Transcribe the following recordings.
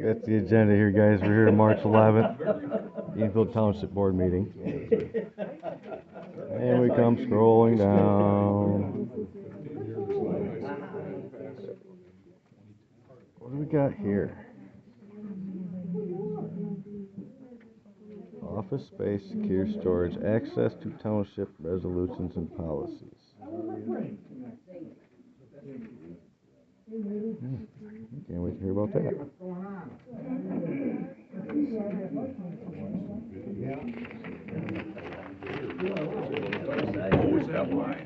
That's the agenda here, guys. We're here March 11th, Edenville Township Board meeting. And we come scrolling down. What do we got here? Office space, secure storage, access to township resolutions and policies. Can't wait to hear about that. Always have line.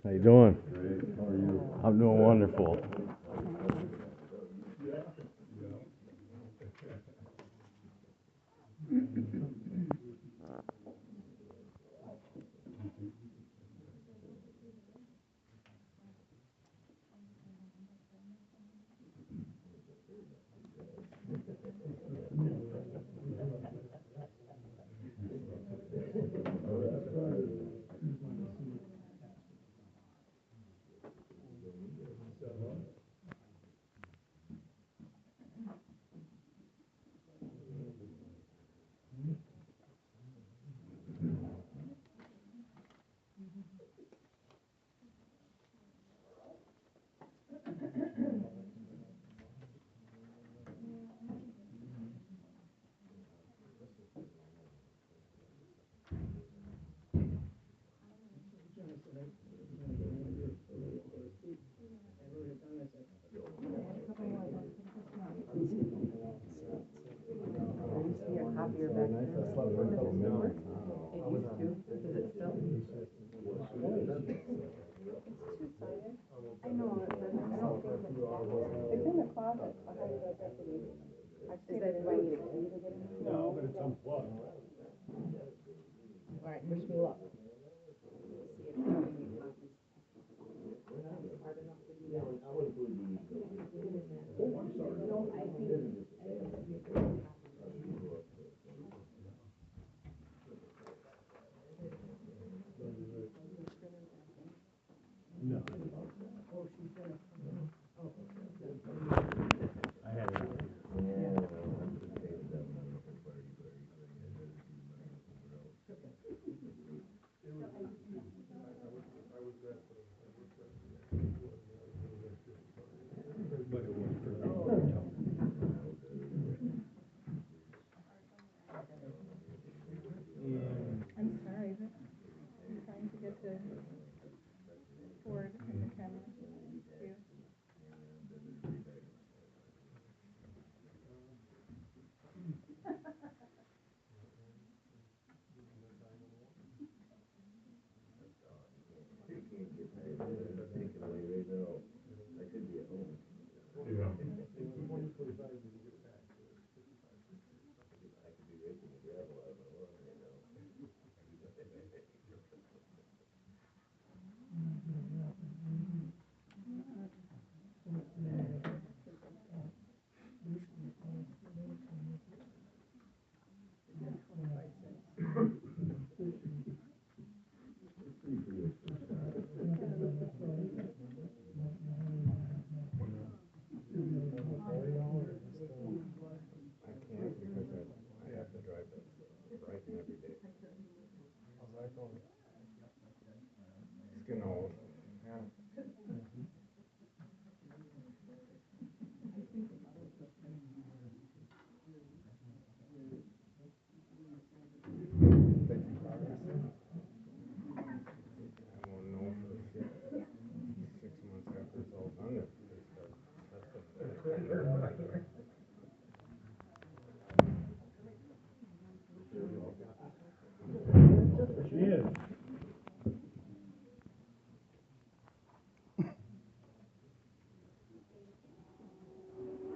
How you doing? Great. How are you? I'm doing wonderful.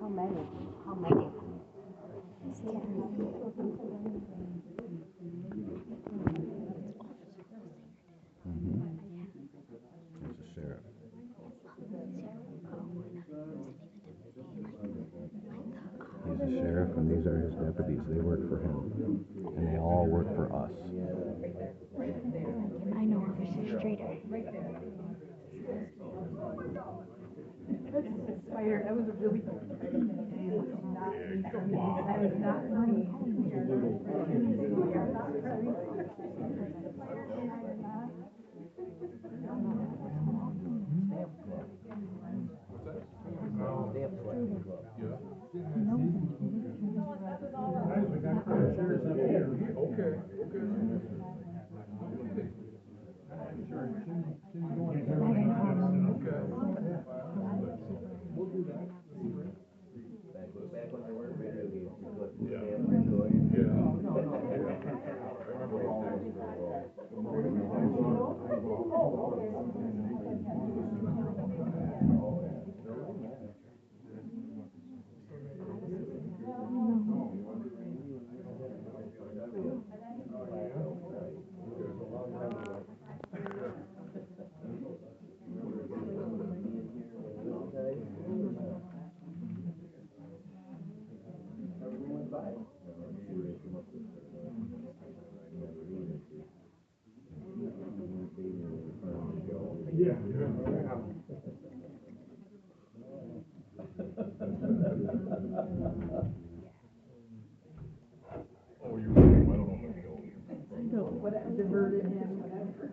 How many? There's a sheriff. He's a sheriff, and these are his deputies. They work for him, and they all work for us. I know Officer Streeter. Spider, that was a really good spider. That was not me. What diverted him, whatever.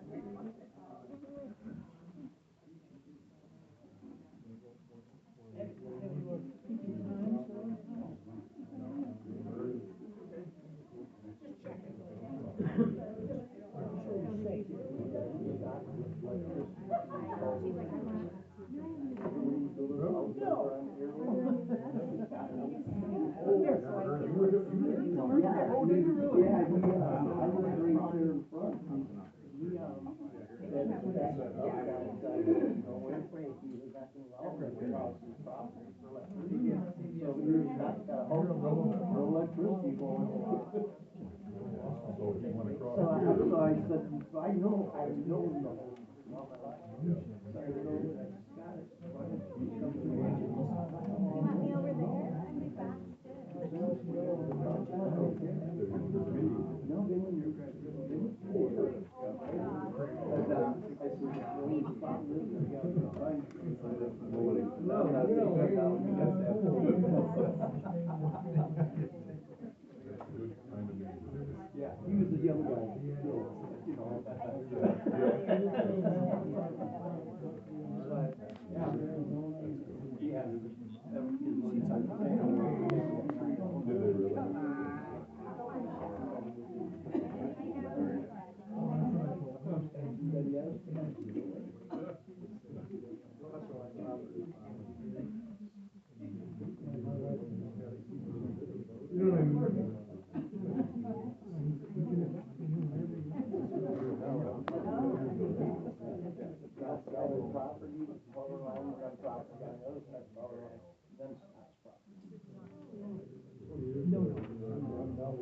All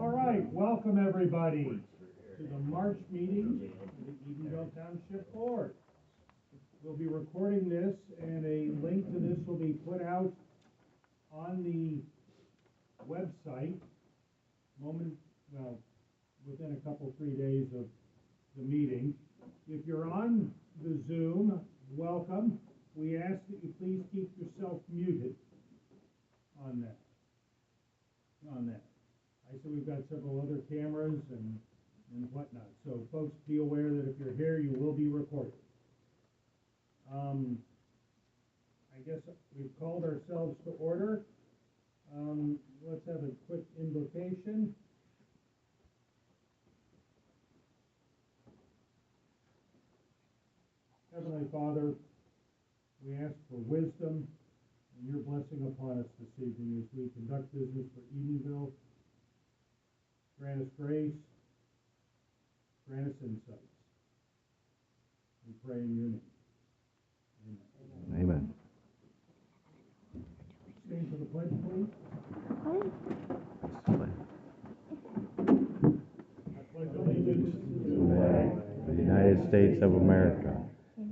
right, welcome everybody to the March meeting of the Edenville Township Board. We'll be recording this, and a link to this will be put out on the website within a couple, 3 days of the meeting. If you're on the Zoom, welcome. We ask that you please keep yourself muted on that. I said we've got several other cameras and whatnot, so folks, be aware that if you're here, you will be recorded. I guess we've called ourselves to order. Let's have a quick invocation. Heavenly Father, we ask for wisdom and your blessing upon us this evening as we conduct business for Edenville. Grant us grace, grant us insights. We pray in your name. Amen. Amen. Stand for the pledge, please. I pledge allegiance to The United States of America,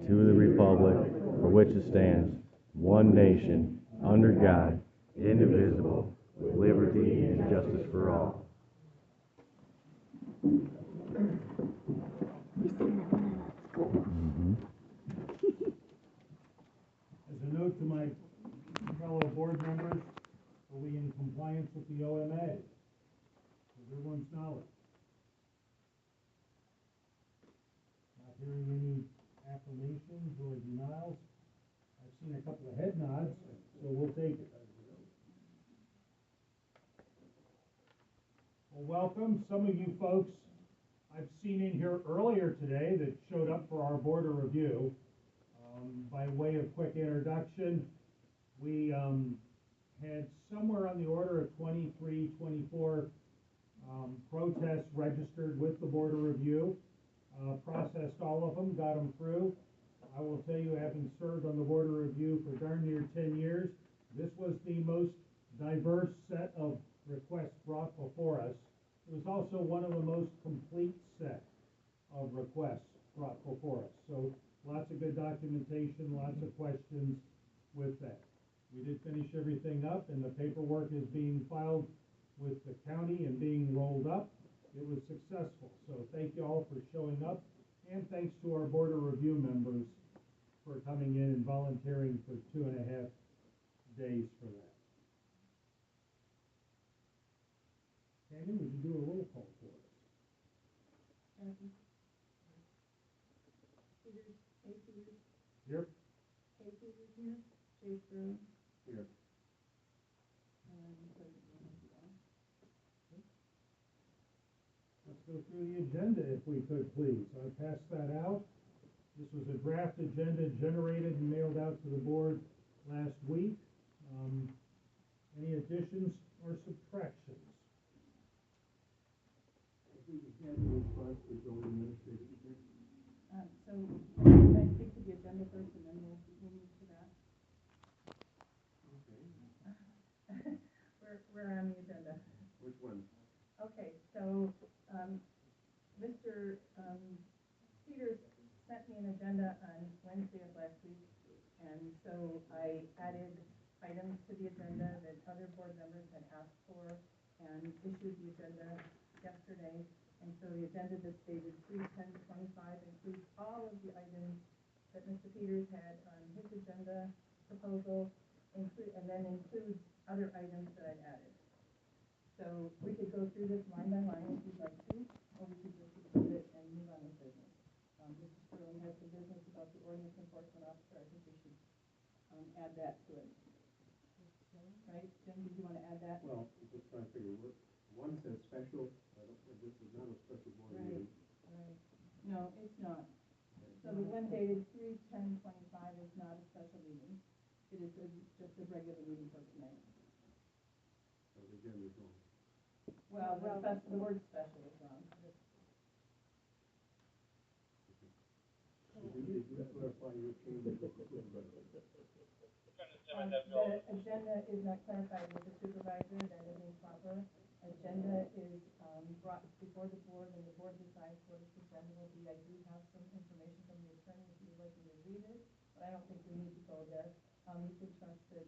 to the republic for which it stands, one nation, under God, indivisible, with liberty and justice for all. As a note to my fellow board members, are we in compliance with the OMA? With everyone's knowledge. Not hearing any affirmations or denials. I've seen a couple of head nods, so we'll take it. Well, welcome. Some of you folks I've seen in here earlier today that showed up for our board of review. By way of quick introduction, we had somewhere on the order of 23, 24 protests registered with the board of review. Processed all of them, got them through. I will tell you, having served on the board of review for darn near 10 years, this was the most diverse set of requests brought before us. It was also one of the most complete set of requests brought before us. So lots of good documentation, lots of questions with that. We did finish everything up, and the paperwork is being filed with the county and being rolled up. It was successful. So thank you all for showing up, and thanks to our board of review members for coming in and volunteering for 2.5 days for that. Tammy, would you do a roll call for us? Peters, A. Peters, Here. K. Peters here, J. Broom. Here. Let's go through the agenda if we could, please. I passed that out. This was a draft agenda generated and mailed out to the board last week. Any additions or subtractions? So, I speak to the agenda first and then we'll move to that. Okay. We're on the agenda. Which one? Okay, so, Mr. Peters sent me an agenda on Wednesday of last week, and so I added items to the agenda that other board members had asked for and issued the agenda yesterday. And so the agenda that's dated 3/10/25 includes all of the items that Mr. Peters had on his agenda proposal, and then includes other items that I've added. So we could go through this line by line if you'd like to, or we could just approve it and move on with business. Mr. Sterling has some business about the ordinance add that to it. Right, Jim, did you wanna add that? Well, I'm just trying to figure, one says special, this is not a special board meeting. No, it's not. So the one dated 3/10/25 is not a special meeting. It is just a regular meeting for tonight. So the agenda's wrong. Well, the word special is wrong. Did you clarify your changes with the supervisor? The agenda is not clarified with the supervisor, that is improper. Agenda is, brought before the board, and the board decides what its agenda will be. I do have some information from the attorney if you'd like me to read it, but I don't think we need to go there. You can trust that,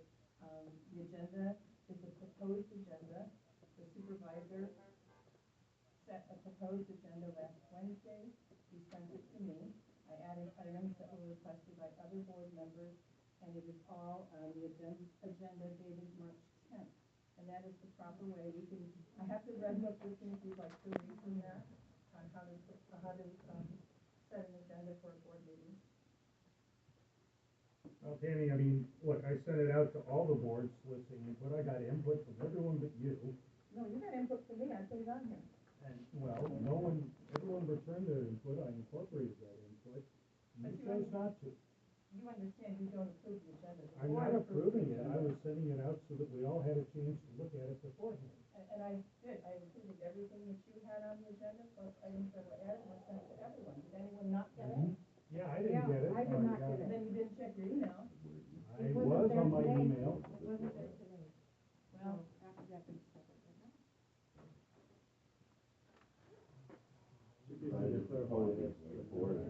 the agenda is a proposed agenda. The supervisor set a proposed agenda last Wednesday. He sent it to me. I added items that were requested by other board members, and it is all on the agenda dated March 10th. And that is the proper way. I have the red book with me if you'd like to read from that, on how to set an agenda for a board meeting. Well, Tammy, I mean, look, I sent it out to all the boards soliciting input. I got input from everyone but you. No, you got input from me. I put it on here. And, well, everyone returned their input. I incorporated that input. You But you chose not to. You understand you don't approve the agenda. The I'm board not approves the approving it. I agenda. was sending it out so that we all had a chance to look at it beforehand. And I did. I included everything that you had on the agenda, plus items that were added were sent to everyone. Did anyone not get it? Yeah, I didn't get it. I did not get it. Then you didn't check your email. I was on my email. It wasn't there today. Well, After that, we discovered it. Should be able to clarify this to the board. It's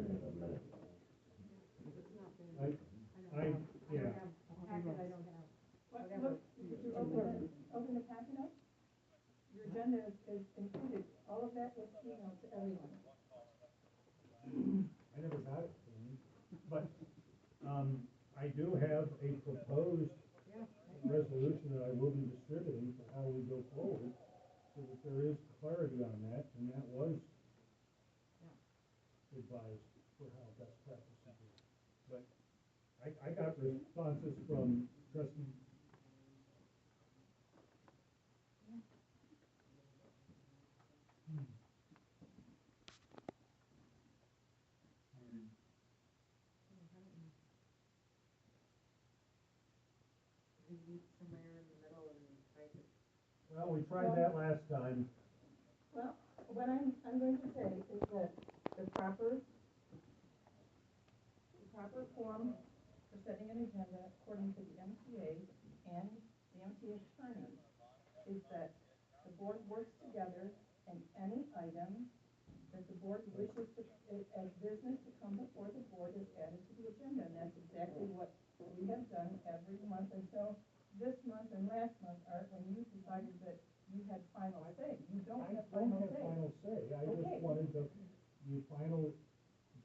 not there. I, yeah. I don't have a packet, I don't have. what, Whatever. look, did you open the packet up? Your agenda is included. All of that was emailed to everyone. I never got it, Tammy. But, I do have a proposed resolution that I will be distributing for how we go forward, so that there is clarity on that, and that was advised for how best practices is. But I got responses from trustee. Somewhere in the middle and try to. Well, we tried that last time. Well, what I'm going to say is that the proper form for setting an agenda, according to the MTA and the MTA attorney, is that the board works together, and any item that the board wishes to, as business to come before the board, is added to the agenda, and that's exactly what we have done every month until this month and last month, Art, when you decided that you had final say. You don't have final say. final say. I just wanted the final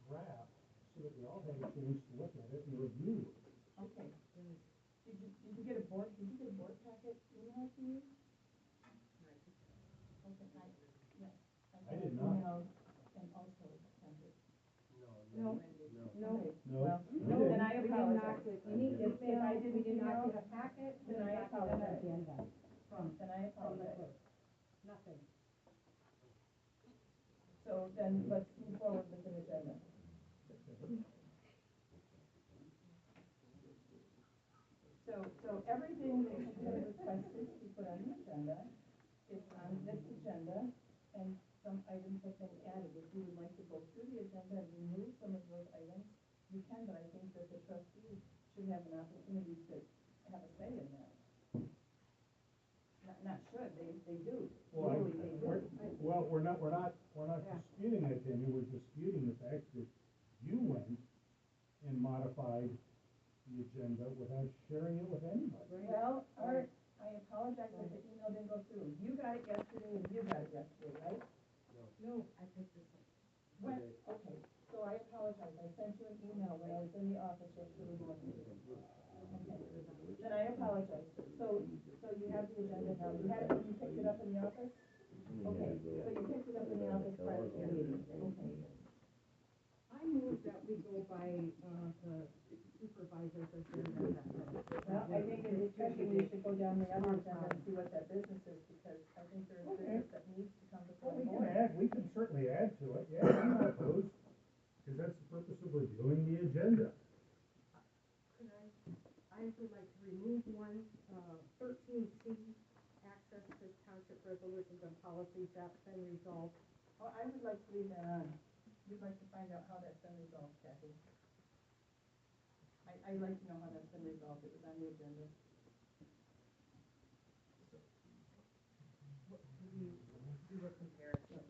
draft, so that we all had a chance to look at it and review it. Okay. Did you get a board packet emailed to you? Okay, yes. I did not. Emailed and also sent it. No. No. Okay, No, well, you no, didn't. then I We did not apologize. get any If email, I we didn't did not email, get a packet, we then did I not get an apologize. agenda Then I from the apologize. clerk. Nothing. So then let's move forward with an agenda. So everything that you have requested to put on the agenda is on this agenda, and some items have been added. If you would like to go through the agenda and remove some of those items, you can, but I think that the trustees should have an opportunity to have a say in that. Not should, they do. Well, Legally, they do. we're not disputing that, Tammy. We're disputing the fact that you went and modified the agenda without sharing it with anybody. Well, Art, I apologize that the email didn't go through. You got it yesterday and you got it yesterday, right? No, I picked this up. When, okay, so I apologize. I sent you an email when I was in the office yesterday morning. Okay, then I apologize. So you have the agenda now. You had it when you picked it up in the office? Okay, so you picked it up in the office prior to the meeting. Okay. I move that we go by, the supervisor's agenda that Well, I think in discussion, we should go down the other agenda and see what that business is, because I think there's Okay. business that needs to come before Well, the board. we can certainly add to it, yeah, I'm not opposed, because that's the purpose of reviewing the agenda. I would like to remove one, 13C, access to township resolutions and policies, that's been resolved. Well, I would like to leave that on. We'd like to find out how that's been resolved, Kathy. I'd like to know how that's been resolved, it was on the agenda. Do a comparison.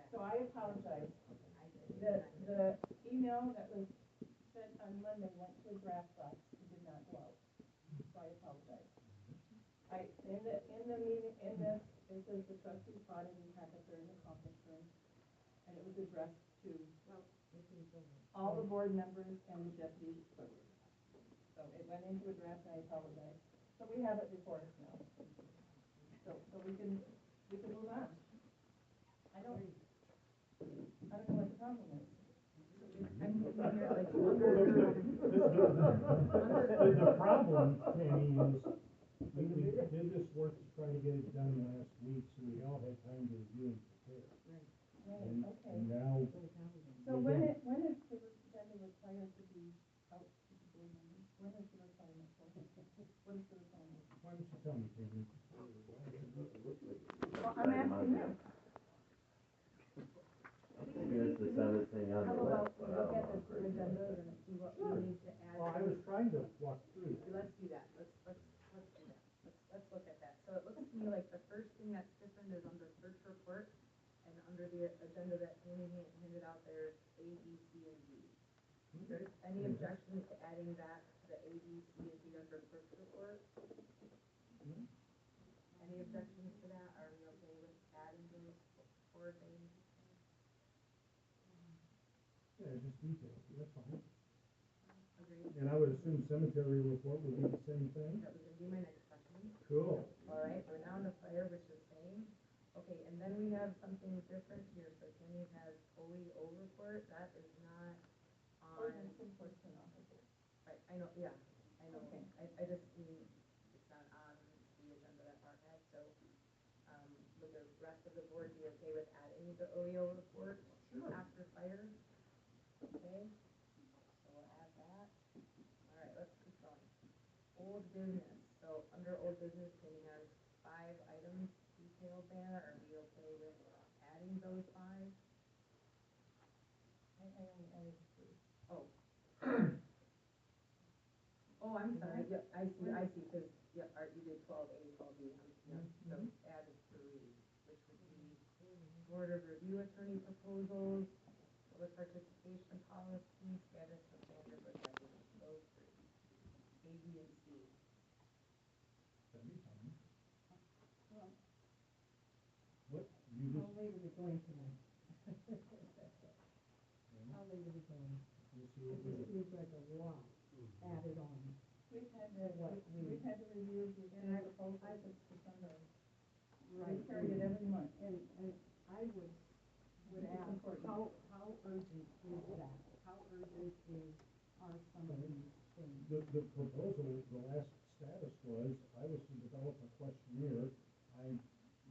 So I apologize. The email that was sent on Monday went to a draft box, it did not go out. So I apologize. In the meeting, in this, it says the trustees thought it in packet during the conference room, and it was addressed to all the board members and the deputy clerk. So it went into a draft, and I apologize. So we have it before us now. So we can move on. I don't know what the problem is. I'm looking here like The problem, Penny, is we did this work to try to get it done last week, so we all had time to review and prepare. Right, okay. And now, So when is the agenda required to be out to the board members? When is the requirement for it? What is the requirement? why don't you tell me, Penny? Well, I'm asking you. Here's the seventh thing on How the about list, we but I look don't at know. the agenda and see what we need to add? Well, I was trying to walk through. Let's do that, let's do that, let's look at that. So it looks to me like the first thing that's different is under clerk report, and under the agenda that Amy handed out there, A, B, C, and D. Okay. Any objections to adding that, the A, B, C, and D under clerk report? Any objections to that? Are we okay with adding those four things? Yeah, just details, that's fine. Agreed? And I would assume cemetery report would be the same thing? That was gonna be my next question. Cool. All right, we're now on the fire, which is the same. Okay, and then we have something different here. So Kenny has OEO report. That is not on. Ordinance enforcement officer. I know, yeah, I know. Okay. I just mean it's not on the agenda that Mark had. So, would the rest of the board be okay with adding the OEO report after fire? Okay, so we'll add that. All right, let's keep going. Old business. So under old business, Kenny has 5 items detailed there. Are we okay with adding those 5? I only added 3. Oh. Oh, I'm sorry. Yep, I see, because, yep, you did 12A, 12B. Yep, so added 3, which would be board of review attorney proposals, public participation policy, status of Vanderbush acquisition, those 3. A, B, and C. That'd be fine. Well, What, you how just, late are we going tonight? How late are we going? we'll see It what we just do. seems like a lot added on. We've had What to review the agenda proposal since December. Right. We carry it every month. And I would It's ask, important. how urgent is that? How urgent are some of these things? The proposal, the last status was, I was to develop a questionnaire. I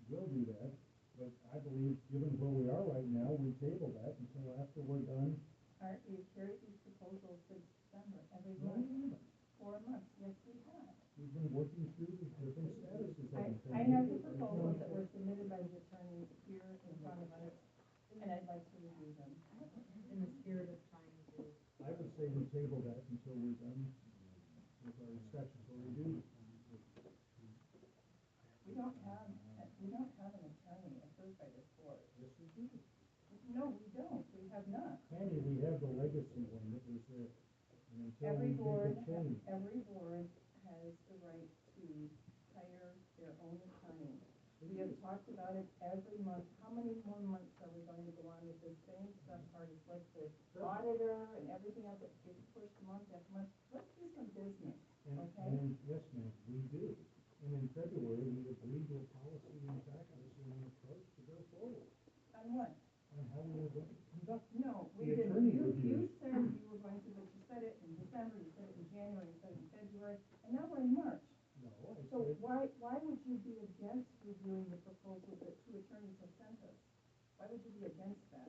will do that, but I believe, given where we are right now, we table that until after we're done. Aren't we carried these proposals since December, every No, month, we haven't. 4 months? Yes, we have. We've been working through the different statuses of them. I have the proposals that were submitted by the attorneys here in front of us, and I'd like to review them. In the spirit of trying to. I would say we table that until we're done with our statutory duties. We don't have an attorney approved by this board. Yes, we do. No, we don't. We have not. Candy, we have the legacy one that was there. And until Every we make board, a change. every board has the right to hire their own attorney. We have talked about it every month. How many more months are we going to go on with the same stuff, Marty, like the auditor and everything else that gets pushed month after month? Let's do some business, okay? Yes, ma'am, we do. And in February, we agreed to a policy and practice and an approach to go forward. On what? On on how we were going to conduct. No, we The didn't. attorney You reviews. said you were going to, but you said it in December, you said it in January, you said it in February, and now we're in March. No, I So said, why would you be against reviewing the proposals that two attorneys have sent us? Why would you be against that?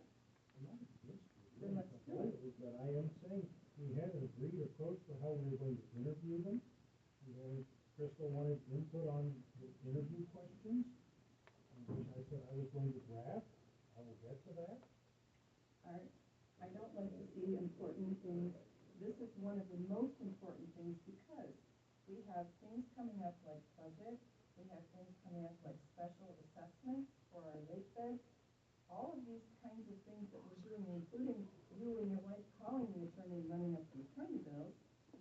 I'm not against you. Then let's do it. But I am saying, we had an agreed approach for how we were going to interview them. We had, Crystal wanted input on the interview questions, which I said I was going to draft. I will get to that. I don't like to see important things. This is one of the most important things because we have things coming up like budget, we have things coming up like special assessments for our lake beds. All of these kinds of things that we're doing, including you and your wife calling the attorney and running up the attorney bills,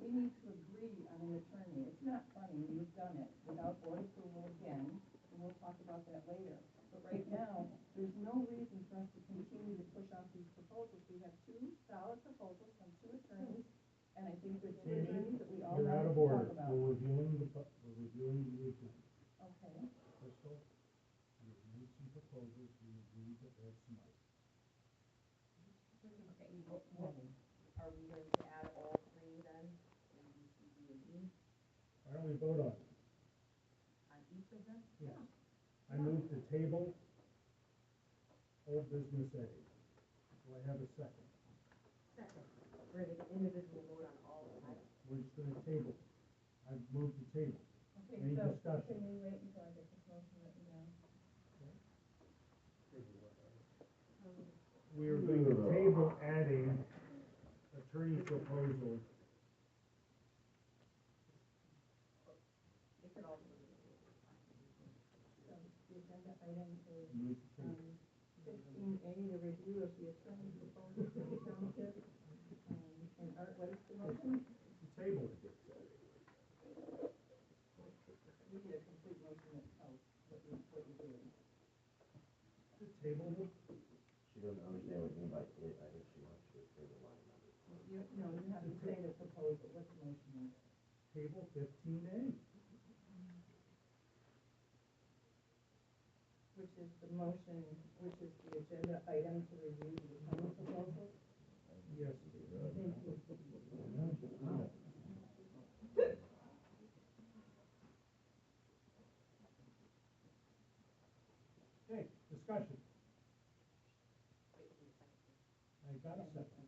we need to agree on an attorney. It's not funny, you've done it without board approval again, and we'll talk about that later. But right now, there's no reason for us to continue to push off these proposals. We have two solid proposals from two attorneys, and I think they're two attorneys that we all You're out want to of order. talk about. We're reviewing the agenda. Okay. Crystal, you reviewed some proposals, you agreed to add some items. Okay, are we going to add all three then? A, B, C, D, and E Why don't we vote on it? on each of them? Yes. I move to table old business A. Do I have a second? Second. We're going to individual vote on all five. We're just gonna table. I've moved to table. Okay, Any so discussion? can we wait until I get this motion written down? We are going to table adding attorney proposal. It could also So the agenda item is, Move to table. 15A, the review of the attorney proposal for the township. And Art, what is the motion? Table it. We need a complete motion that tells what you're doing. To table it. She doesn't understand what you mean by it, I think she wants you to table line numbers. You have to say the proposal, what the motion is. Table 15A. Which is the motion, which is the agenda item to review the attorney proposal. Yes. Thank you. Okay, discussion. wait for the second. I got a second.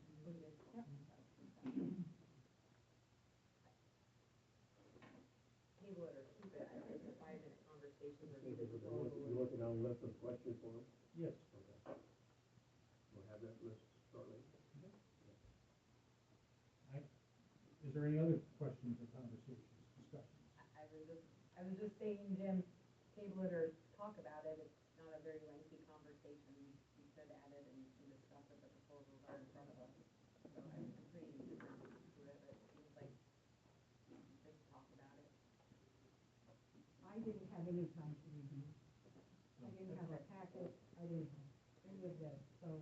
Table it or keep it. It's a 5-minute conversation review the You're proposal. looking down the list of questions for us? Yes. Okay. We'll have that list shortly. Is there any other questions or conversations, discussions? I was just saying, Jim, table it or talk about it. It's not a very lengthy conversation. We could add it and discuss it. The proposals are in front of us. So I'm pretty indifferent to it, but it seems like just talk about it. I didn't have any time to review. I didn't have a packet, I didn't have any of that, so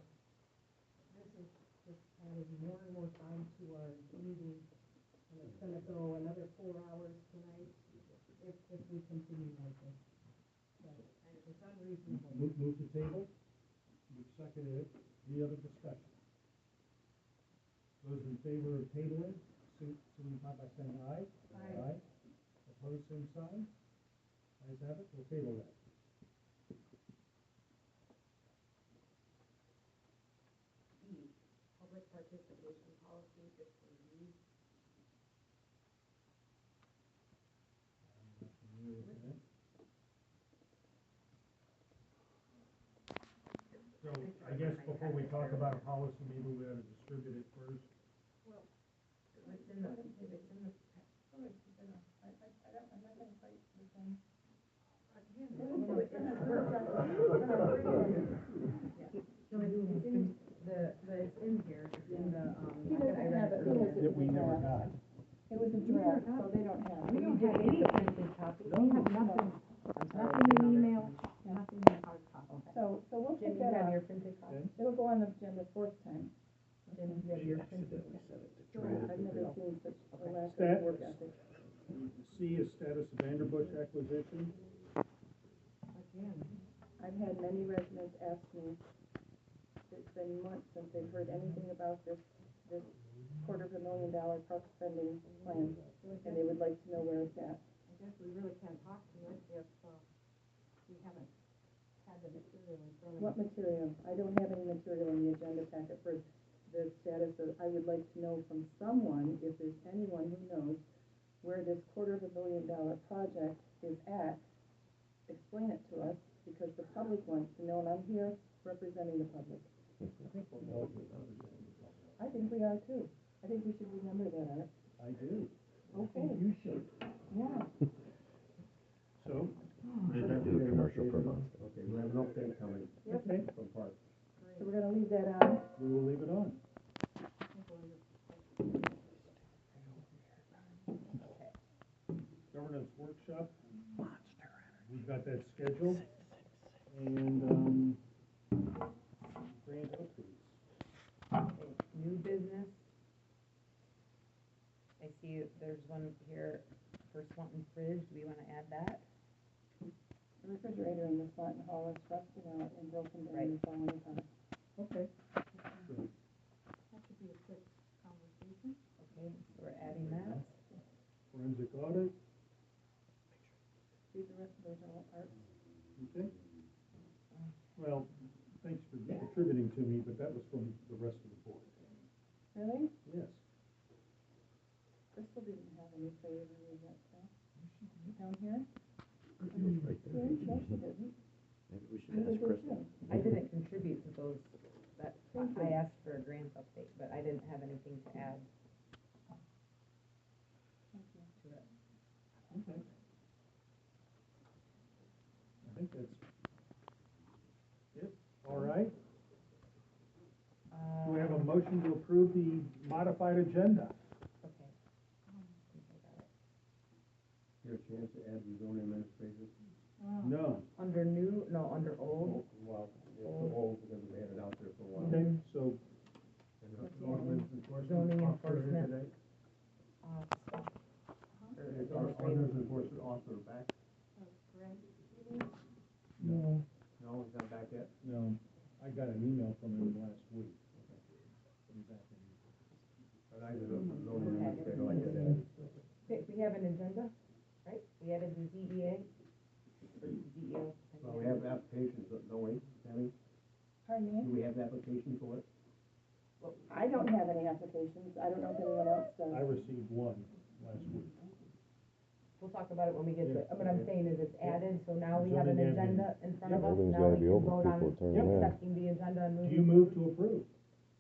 this is just adding more and more time to our meeting. And it's gonna go another 4 hours tonight if we continue like this. So it's unreasonable. Move to table. You seconded it. Any other discussion? Those in favor of tabling, signify by saying aye. Aye. Opposed, same sign. Ayes have it, we'll table that. E, public participation policy 15B. I'm not familiar with that. So I guess before we talk about a policy, maybe we ought to distribute it first. It's in the, I'm not gonna fight with them. It's in here, it's in the, He doesn't have it. That we never got. It was a draft, so they don't have it. we don't have any printed copies. We have nothing, nothing in email, nothing in hard copy. So we'll Jim, take you that have off. your printed copy? It'll go on the agenda fourth time. Jim, you have your printed? I've never seen such a lack Stat- of work ethic. C is status of Vanderbush acquisition. Again, I've had many residents ask me, it's been months since they've heard anything about this $250,000 park spending plan, and they would like to know where it's at. I guess we really can't talk to it if, we haven't had the material in front of us. What material? I don't have any material in the agenda packet for the status of, I would like to know from someone, if there's anyone who knows where this $250,000 project is at, explain it to us, because the public wants to know, and I'm here representing the public. I think we are too. I think we should remember that, Art. I do. Okay. You should. Yeah. So, Do a commercial for Monster. Okay, we have an update coming okay, from Park. So we're gonna leave that on. we will leave it on. Governance workshop. We've got that scheduled. And, grant updates. Okay, new business. I see there's one here for Swanton Fridge, do we wanna add that? The refrigerator in the Swanton Hall is rusted out and broken down Right. and falling apart. Okay. That should be a quick conversation. Okay, so we're adding that. Forensic audit. See, the rest of those are all Art. Okay. Well, thanks for contributing to me, but that was from the rest of the board. Really? Yes. Crystal didn't have any say in any of that stuff. Down here? Right Yeah, there. no, she didn't. Maybe we should Neither ask did Kristen. you. I didn't contribute to those, that, Thank you. I asked for a grant update, but I didn't have anything to add Thank you. to it. Okay. I think that's it. All right. Do we have a motion to approve the modified agenda? Okay. I got it. Here, a chance to add the zoning administrator. No. Under new, no, under old, Well, it's old because we had it out there for a while. Okay, so And the ordinance enforcement Zoning officer here enforcement. today. or Is our administrative. ordinance enforcement officer back? no, No, he's not back yet? no. I got an email from him last week. He's back in. But I did a zoning Okay. administrator like that. Okay, we have an agenda, right? We added the ZEA, or ZEO. Well, we have applications, don't we, Tammy? Pardon Do me? we have application for it? I don't have any applications. I don't know if anyone else does. I received one last week. We'll talk about it when we get to it. What I'm saying is it's added, so now we have an Zoning admin. agenda in front of us. Everything's Now gotta we be can open vote on before turning it in. accepting the agenda and Do moving. you move to approve?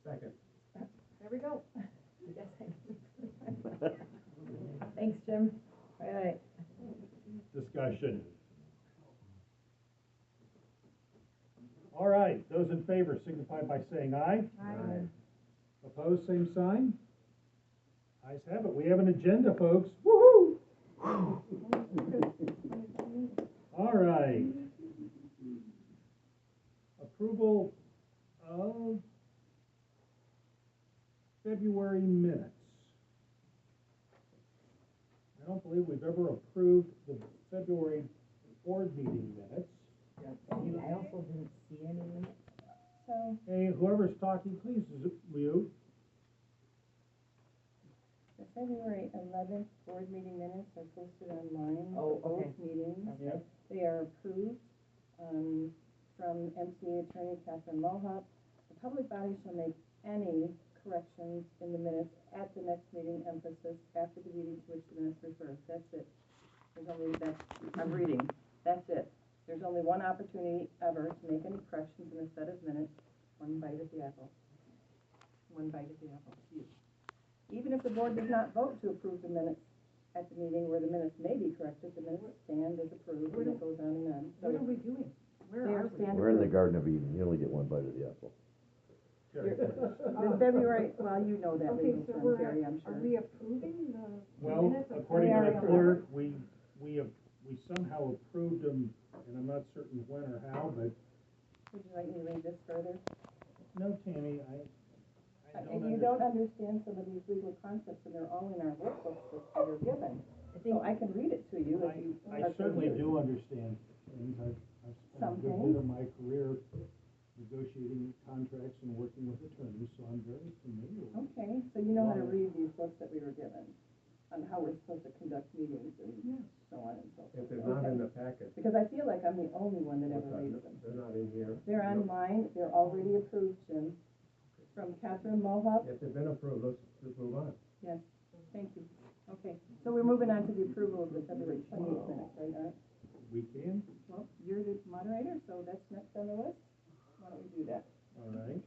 Second. There we go. Yes, I- Thanks, Jim. All right. Discussion. All right, those in favor signify by saying aye. Aye. Opposed, same sign. Ayes have it. We have an agenda, folks. Woo-hoo! All right. Approval of February minutes. I don't believe we've ever approved the February board meeting minutes. I also didn't see any minutes. So, Hey, whoever's talking, please mute. the February 11th board meeting minutes are posted online Oh, for both okay. meetings. Yep. They are approved, from MCA Attorney Catherine Mohawk. The public body shall make any corrections in the minutes at the next meeting, emphasis, after the meeting to which the minutes refer. That's it. I'm reading, that's it. There's only one opportunity ever to make any corrections in a set of minutes, one bite at the apple. One bite at the apple, Even if the board does not vote to approve the minutes at the meeting where the minutes may be corrected, the minutes stand as approved, and it goes on and on. So What are we doing? Where they are are we? stand We're in the approved. Garden of Eden, you only get one bite of the apple. Terry, please. The February, well, you know that Okay, legal so term, we're, Terry, I'm are sure. we approving the Well, minutes? according to They the are clerk, we somehow approved them, and I'm not certain when or how, but, Would you like me to read this further? no, Tammy, I don't And you don't understand some of these legal concepts, and they're all in our workbooks that you're given. So I can read it to you if you I are certainly confused. do understand things. I've spent a good Some bit things. of my career negotiating contracts and I'm very familiar with. Okay, so you know how to read these books that we were given on how we're supposed to conduct meetings and so on and so forth. If they're not Okay. in the packet, Because I feel like I'm the only one that ever reads them. they're not in here. They're online, they're already approved, Jim, from Catherine Mohawk. If they've been approved, let's move on. Yes, thank you. Okay, so we're moving on to the approval of the February 28th minutes, right, Art? We can, Well, you're the moderator, so that's next on the list. Why don't we do that? all right.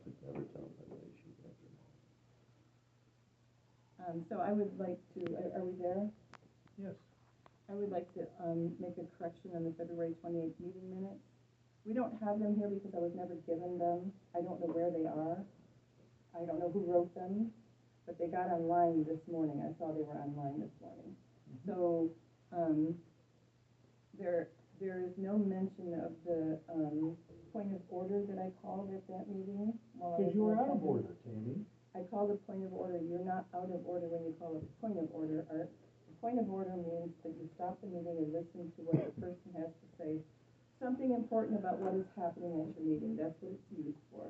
So I would like to, are we there? Yes. I would like to, make a correction on the February 28th meeting minutes. We don't have them here because I was never given them. I don't know where they are. I don't know who wrote them, but they got online this morning. I saw they were online this morning. So, there is no mention of the, point of order that I called at that meeting. while I Because was you were in out of attendance. order, Tammy. I called a point of order. You're not out of order when you call a point of order, Art. A point of order means that you stop the meeting and listen to what the person has to say. Something important about what is happening at your meeting. That's what it's used for.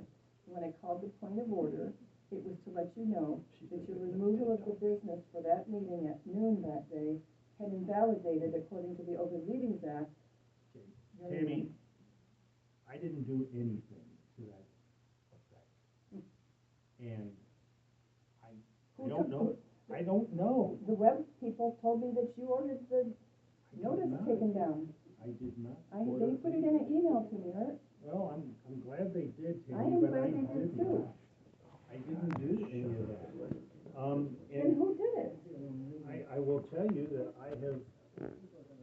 When I called the point of order, it was to let you know that your removal of the business for that meeting at noon that day had invalidated, according to the Open Meetings Act, your Tammy, meeting. I didn't do anything to that effect. And Who don't took know, I don't know. The web people told me that you ordered the I did notice not. taken down. I did not. They put it in an email to me, Art. Well, I'm glad they did, I Tammy, am but glad I they did didn't. too. I didn't do any of that. And And who did it? I will tell you that I have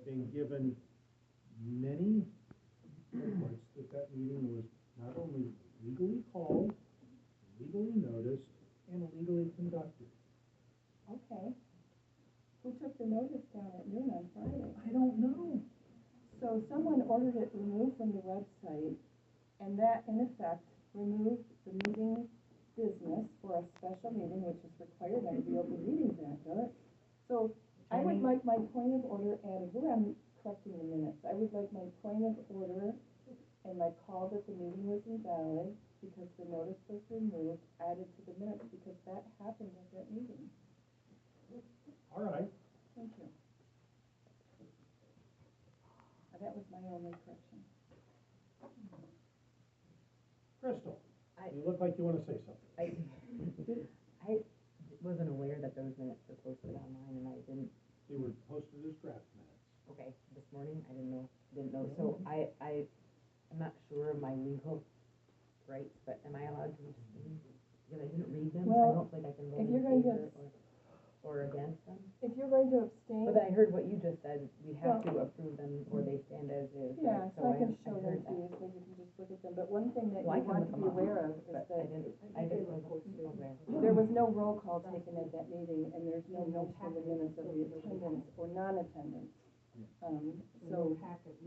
been given many reports that meeting was not only legally called, legally noticed, and legally conducted. Okay. Who took the notice down at noon on Friday? I don't know. So someone ordered it removed from the website, and that in effect removed the meeting business for a special meeting, which is required under the Open Meetings Act, Art. So I would like my point of order added, where I'm correcting the minutes, I would like my point of order and my call that the meeting was invalid because the notice was removed, added to the minutes, because that happened at that meeting. All right. Thank you. That was my only correction. Crystal, I- you look like you want to say something. I wasn't aware that those minutes were posted online, and I didn't, They were posted as draft minutes. okay, this morning, I didn't know, so I'm not sure of my legal rights, but am I allowed to abstain? Because I didn't read them, so I Well, don't think I can vote if in you're going to favor or against them. If you're going to abstain. But then I heard what you just said, we have to approve them or they stand as is, Yeah, right? so I can show them heard to that. you, so you can just look at them, but one thing that Well, I you can want look to them be up, aware of is but that I just wasn't aware. there was no roll call taken at that meeting, and there's no notes in the minutes of the attendance or non-attendance. So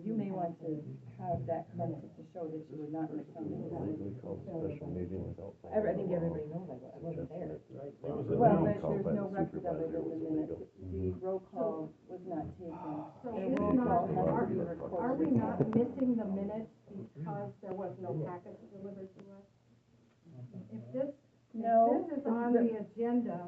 you may want to have that corrected to show that you were not in attendance. Legally called a special meeting without I think everybody knows I wasn't there. Right, there was a Well, note. but there's no record of it in the minutes. The roll call was not taken. So The it's roll not, call has to be are recorded. we not missing the minutes because there was no package delivered to us? If this No, is on the agenda,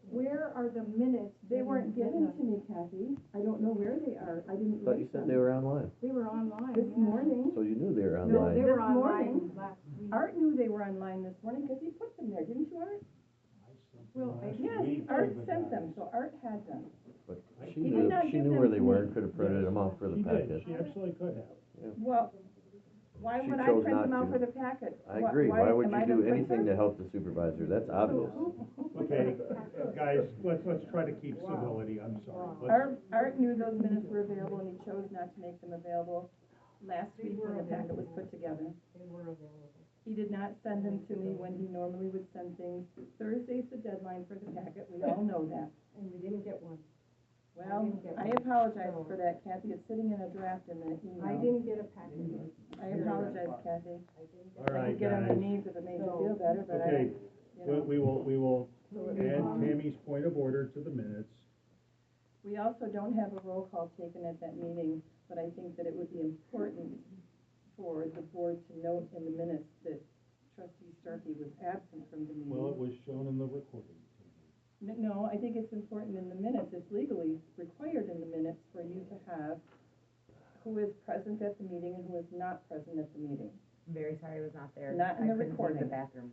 where are the minutes? they weren't given to me, Kathy. I don't know where they are. I didn't Thought you write said them. they were online, They were online, This yeah. morning, so you knew they were No, online. they were This morning. online last week. Art knew they were online this morning because he put them there, didn't you, Art? I sent Well, them last Yes, week Art to the sent them, guys. so Art had them. But He did not she give knew them where to they me. were and could have printed them out for the She did, packet. she absolutely could have. Well, why She would I chose print not them out to. for the packet? I agree, why would am I you the do anything printer? to help the supervisor? That's obvious. Okay, guys, let's try to keep civility, I'm sorry. Art knew those minutes were available and he chose not to make them available last week when the packet was put together. They were available. He did not send them to me when he normally would send things. Thursday's the deadline for the packet, we all know that. And we didn't get one. Well, I apologize for that, Kathy, it's sitting in a draft in the email. I didn't get a packet. I apologize, Kathy. All I right, could get on my guys. knees if it made you feel better, but I Okay, don't, you know. we will add Tammy's point of order to the minutes. We also don't have a roll call taken at that meeting, but I think that it would be important for the board to note in the minutes that trustee Starkey was absent from the meeting. Well, it was shown in the recording. No, I think it's important in the minutes, it's legally required in the minutes for you to have who is present at the meeting and who is not present at the meeting. I'm very sorry I was not there. Not in the I couldn't recording. leave the bathroom.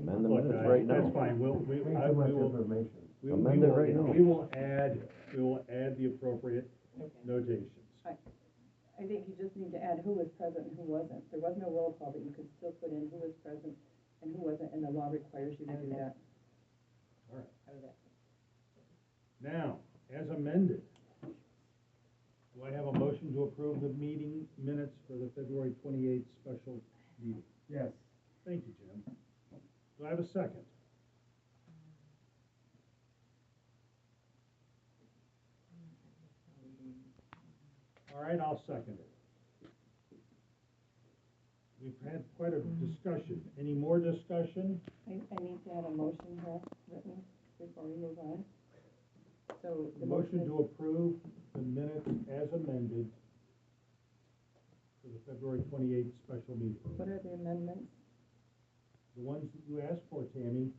Amend the Look, minutes right now. That's fine, we will, information. Amend it right now. we will add the appropriate Okay. notations. I think you just need to add who was present and who wasn't. There was no roll call, but you could still put in who was present and who wasn't, and the law requires you to do that. All right. I was there. Now, as amended, do I have a motion to approve the meeting minutes for the February 28th special meeting? Yes. Thank you, Jim. Do I have a second? All right, I'll second it. We've had quite a discussion. Any more discussion? I need to have a motion here written before we move on. So The the motion motion to approve the minutes as amended for the February 28th special meeting. what are the amendments? The ones that you asked for, Tammy.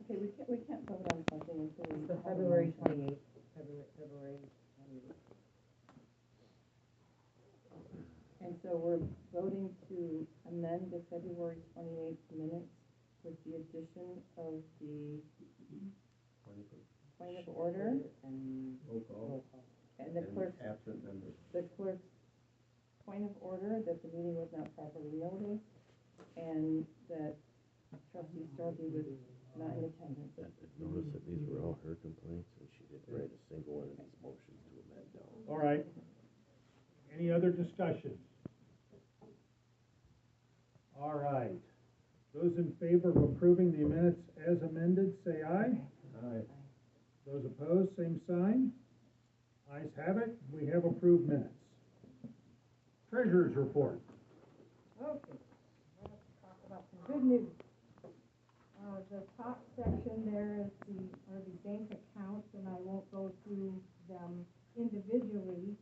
Okay, we can't vote on something until we. The have a February motion. 28th, February 28th. And so we're voting to amend the February 28th minutes with the addition of the point of order And Roll call. and the clerk's, Absent members. the clerk's point of order that the meeting was not properly noticed and that trustee Starkey was not in attendance. Notice that these were all her complaints, and she didn't write a single one of these motions to amend down. All right. Any other discussion? All right. Those in favor of approving the minutes as amended, say aye. Aye. Those opposed, same sign. Ayes have it. We have approved minutes. Treasurer's report. Okay, let's talk about some good news. The top section there is are the bank accounts, and I won't go through them individually,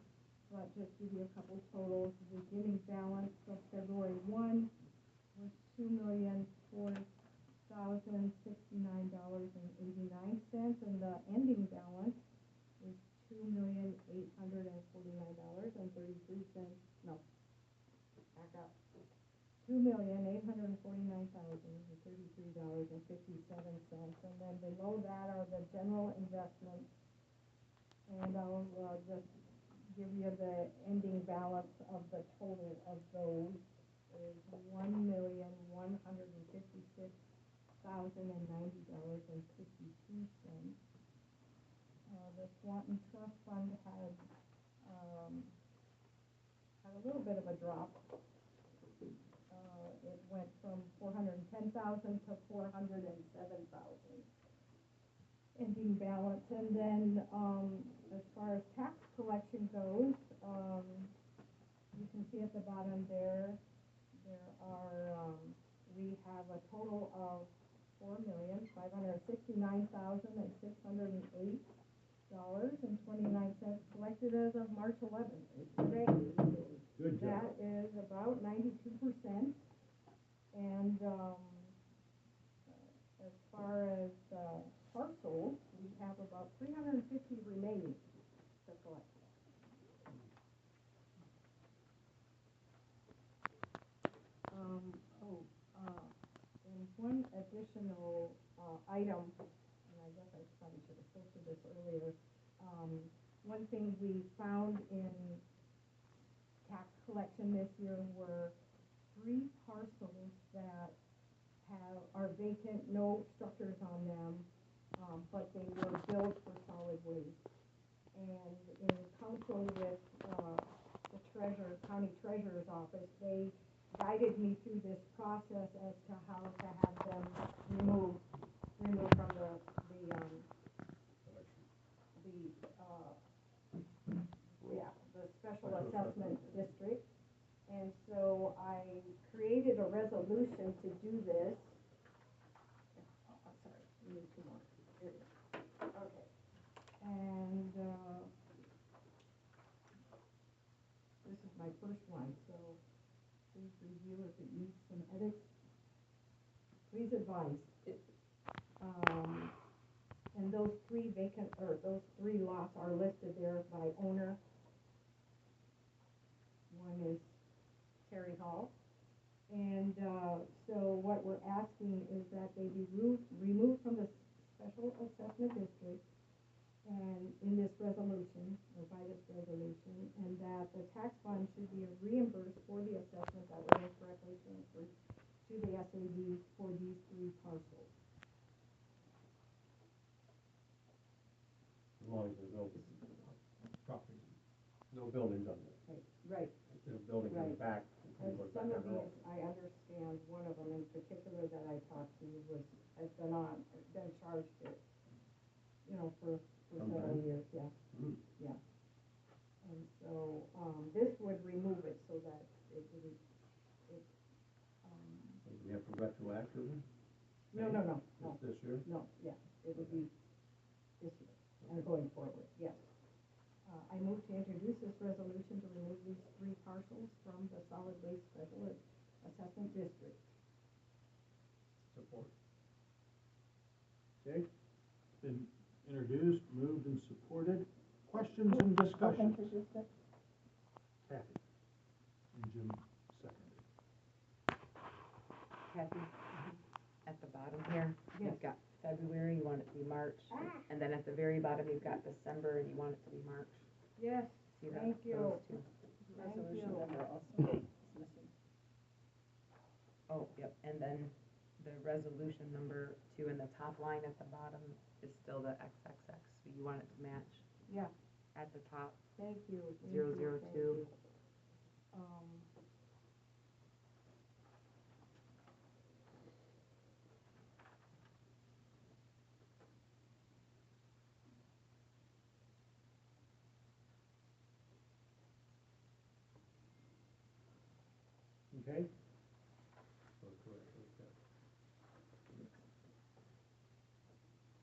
but just give you a couple totals. The beginning balance of February 1 was $2,004,069.89, and the ending balance was $2,849,33. No, back up. $2,849,033.57, and then below that are the general investments. And I'll just give you the ending balance of the total of those is $1,156,090.52. The Swanton Trust Fund had a little bit of a drop. It went from 410,000 to 407,000 ending balance. And then as far as tax collection goes, you can see at the bottom there are we have a total of $4,569,608.29 collected as of March 11th. Today. Good job. That is about 92%. And as far as parcels, we have about 350 remaining to collect. And one additional item, and I guess I probably should have posted this earlier. One thing we found in tax collection this year were 3 parcels that are vacant, no structures on them, but they were billed for solid waste. And in council with the county treasurer's office, they guided me through this process as to how to have them removed from the special assessment district. And so I created a resolution to do this. Oh, sorry, we need 2 more. Here it is. Okay. And this is my first one, so trustees' advice. And those three lots are listed there by owner. One is Terry Hall. And, so what we're asking is that they be removed from the special assessment district and in this resolution, or by this resolution, and that the tax fund should be reimbursed for the assessment that was incorrectly transferred to the SAD for these three parcels. As long as there's no property, no buildings on it. Right. If there's buildings in the back, And it goes some back of on the road. these, I understand, one of them in particular that I talked to has been charged it, for several Sometimes. years, yeah. Hmm. Yeah. And so, this would remove it so that do We have to retroactively, no, just this year? no, yeah, it would be this year and going forward, yes. I move to introduce this resolution to remove these three parcels from the solid waste special assessment district. Support. Okay, Been introduced, moved, and supported. Questions and discussions? Kathy? And Jim seconded. Kathy, at the bottom here, Yes. you've got February, you want it to be March, and then at the very bottom, you've got December, and you want it to be March. Yes, See that? thank you. Those two. Resolution you. number also is missing. Oh, yep, and then the resolution number 2 in the top line at the bottom is still the XXX, so you want it to match Yeah, at the top. thank you. thank 002. you, thank you. okay? So correct, okay.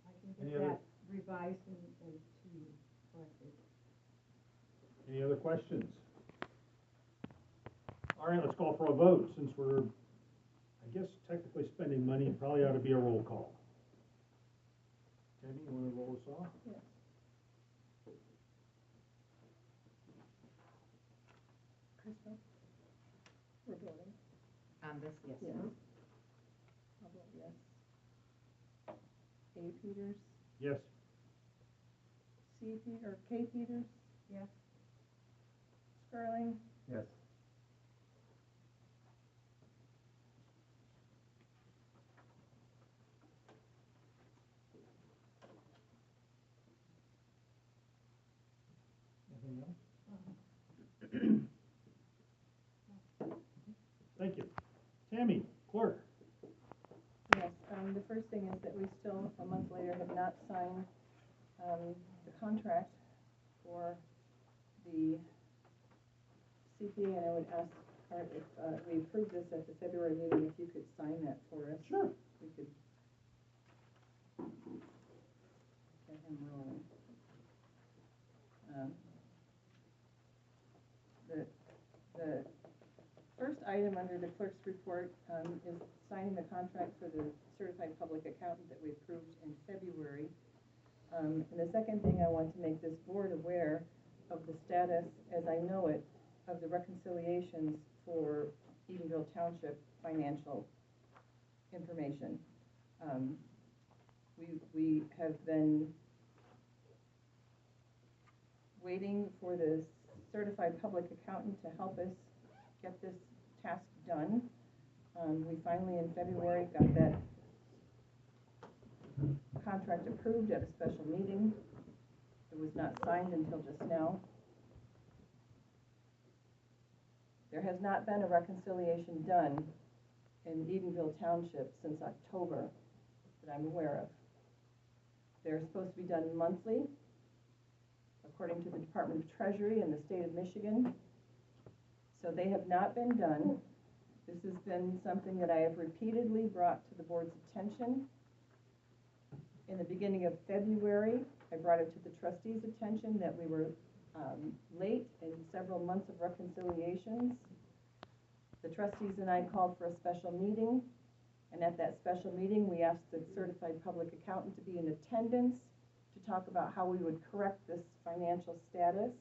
I can Any get other- that revised and to you, corrected. Any other questions? All right, let's call for a vote. Since we're, I guess, technically spending money, it probably ought to be a roll call. Tammy, you want to roll us off? Yes. Crystal? We're voting. On this, yes. Yes. I'll vote yes. A. Peters, Yes. K. Peters, Yes, Scarling, Yes. Anything else? Thank you. Tammy, clerk. yes. The first thing is that we still, a month later, have not signed, the contract for the CPA, and I would ask, Art, if, we approved this at the February meeting, if you could sign that for us. Sure. We could get him rolling. The first item under the clerk's report, is signing the contract for the certified public accountant that we approved in February. And the second thing, I want to make this board aware of the status, as I know it, of the reconciliations for Edenville Township financial information. We have been waiting for the certified public accountant to help us get this task done. We finally, in February, got that contract approved at a special meeting. It was not signed until just now. There has not been a reconciliation done in Edenville Township since October that I'm aware of. They're supposed to be done monthly, according to the Department of Treasury in the state of Michigan. So they have not been done. This has been something that I have repeatedly brought to the board's attention. In the beginning of February, I brought it to the trustees' attention that we were late in several months of reconciliations. The trustees and I called for a special meeting, And at that special meeting, we asked the certified public accountant to be in attendance to talk about how we would correct this financial status.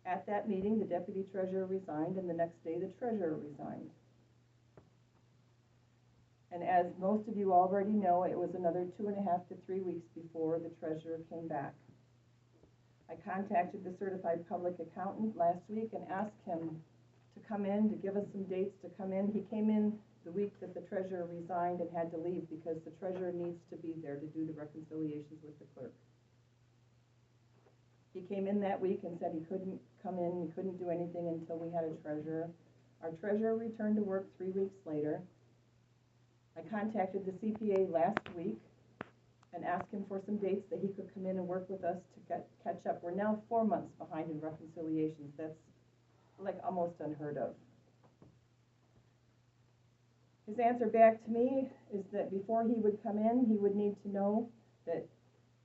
At that meeting, the deputy treasurer resigned, and the next day, the treasurer resigned. And as most of you already know, it was another 2.5 to 3 weeks before the treasurer came back. I contacted the certified public accountant last week and asked him to come in, to give us some dates to come in. He came in the week that the treasurer resigned and had to leave because the treasurer needs to be there to do the reconciliations with the clerk. He came in that week and said he couldn't come in, he couldn't do anything until we had a treasurer. Our treasurer returned to work 3 weeks later. I contacted the CPA last week and asked him for some dates that he could come in and work with us to catch up. We're now 4 months behind in reconciliations. That's like almost unheard of. His answer back to me is that before he would come in, he would need to know that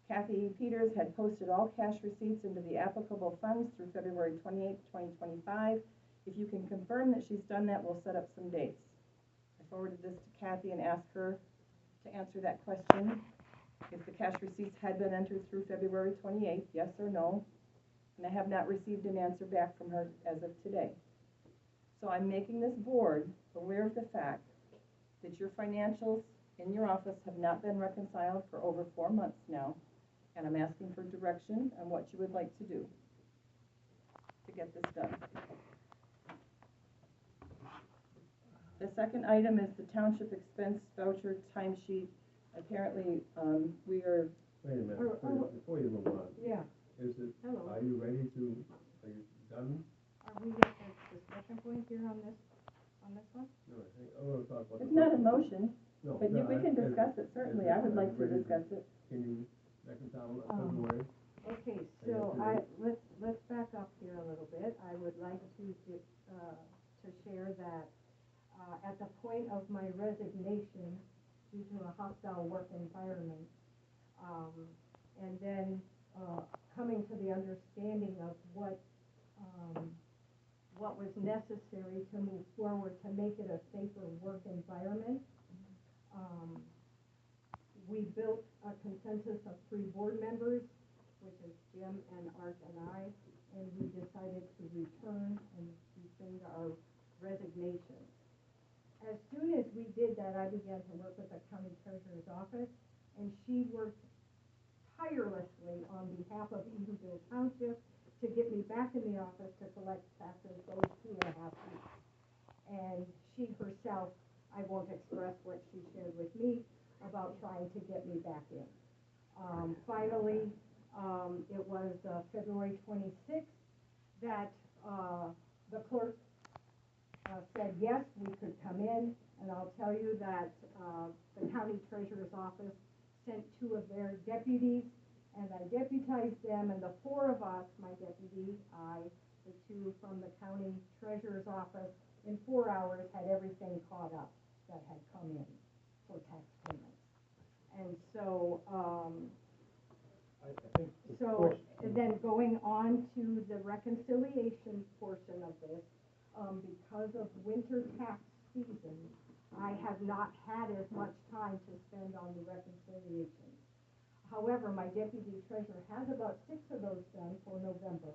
Kathy Peters had posted all cash receipts into the applicable funds through February 28, 2025. If you can confirm that she's done that, we'll set up some dates. I forwarded this to Kathy and asked her to answer that question. If the cash receipts had been entered through February 28th, yes or no. And I have not received an answer back from her as of today. So I'm making this board aware of the fact that your financials in your office have not been reconciled for over 4 months now. And I'm asking for direction on what you would like to do to get this done. The second item is the township expense voucher timesheet. Apparently, we are. Wait a minute, before you move on, Yeah, is it, hello. are you ready to, are you done? Are we at a discussion point here on this one? No, I think, I wanna talk about. It's not a motion, No, but no, we can discuss it, certainly. I would like to ready discuss it. Can you reconcile it, Um, February? Okay, Are you so up to let's back up here a little bit. I would like to share that, at the point of my resignation due to a hostile work environment, and then, coming to the understanding of what was necessary to move forward to make it a safer work environment, we built a consensus of 3 board members, which is Jim and Art and I, and we decided to return and rescind our resignation. As soon as we did that, I began to work with the county treasurer's office, and she worked tirelessly on behalf of Edenville Township to get me back in the office to collect taxes those 2.5 weeks. And she herself, I won't express what she shared with me about trying to get me back in. Finally, it was February 26th that the clerk said yes, we could come in, and I'll tell you that the county treasurer's office sent 2 of their deputies, and I deputized them, and the 4 of us, my deputy, I, the 2 from the county treasurer's office, in 4 hours had everything caught up that had come in for tax payments. And so, I think the so, question- and then going on to the reconciliation portion of this, because of winter tax season, I have not had as much time to spend on the reconciliation. However, my deputy treasurer has about 6 of those done for November.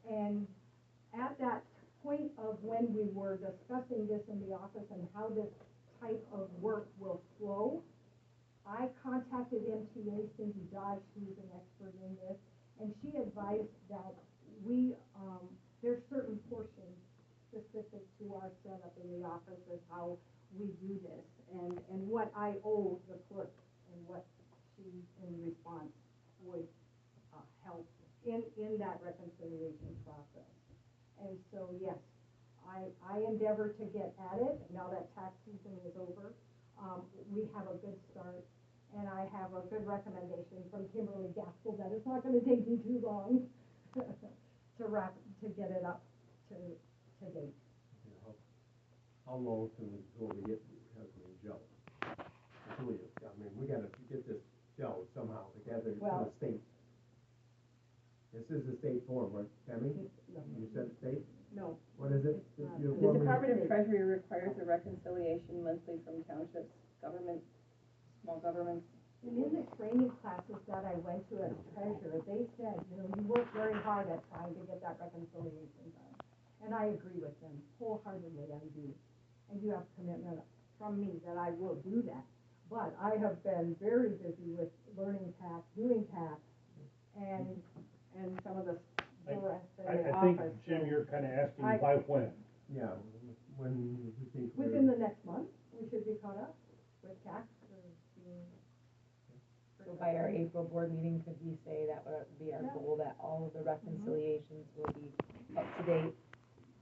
And at that point of when we were discussing this in the office and how this type of work will flow, I contacted MTA Cindy Dodge, who's an expert in this, and she advised that there's certain portions specific to our setup in the office as how we do this, and what I owe the clerk and what she, in response, would help in that reconciliation process. And so, yes, I endeavor to get at it now that tax season is over. We have a good start, and I have a good recommendation from Kimberly Gaskell that it's not going to take me too long to get it up to date. You know, how low can we go to get, have we gel? I mean, we gotta get this gel somehow together to Well- the state. This is a state form, right, Tammy? You said state? No, What is it? It's not. Your The former- Department of Treasury requires a reconciliation monthly from townships, government, small governments. and in the training classes that I went to as treasurer, they said, you know, you work very hard at trying to get that reconciliation done. And I agree with them wholeheartedly, I do. And you have commitment from me that I will do that. But I have been very busy with learning tax, doing tax, and some of the rest of the I think, office. Jim, you're kinda asking I- by when? Yeah, when you think. Within the next month, we should be caught up with tax. So by our April board meeting, could we say that would be our Yeah. goal, that all of the reconciliations will be up to date?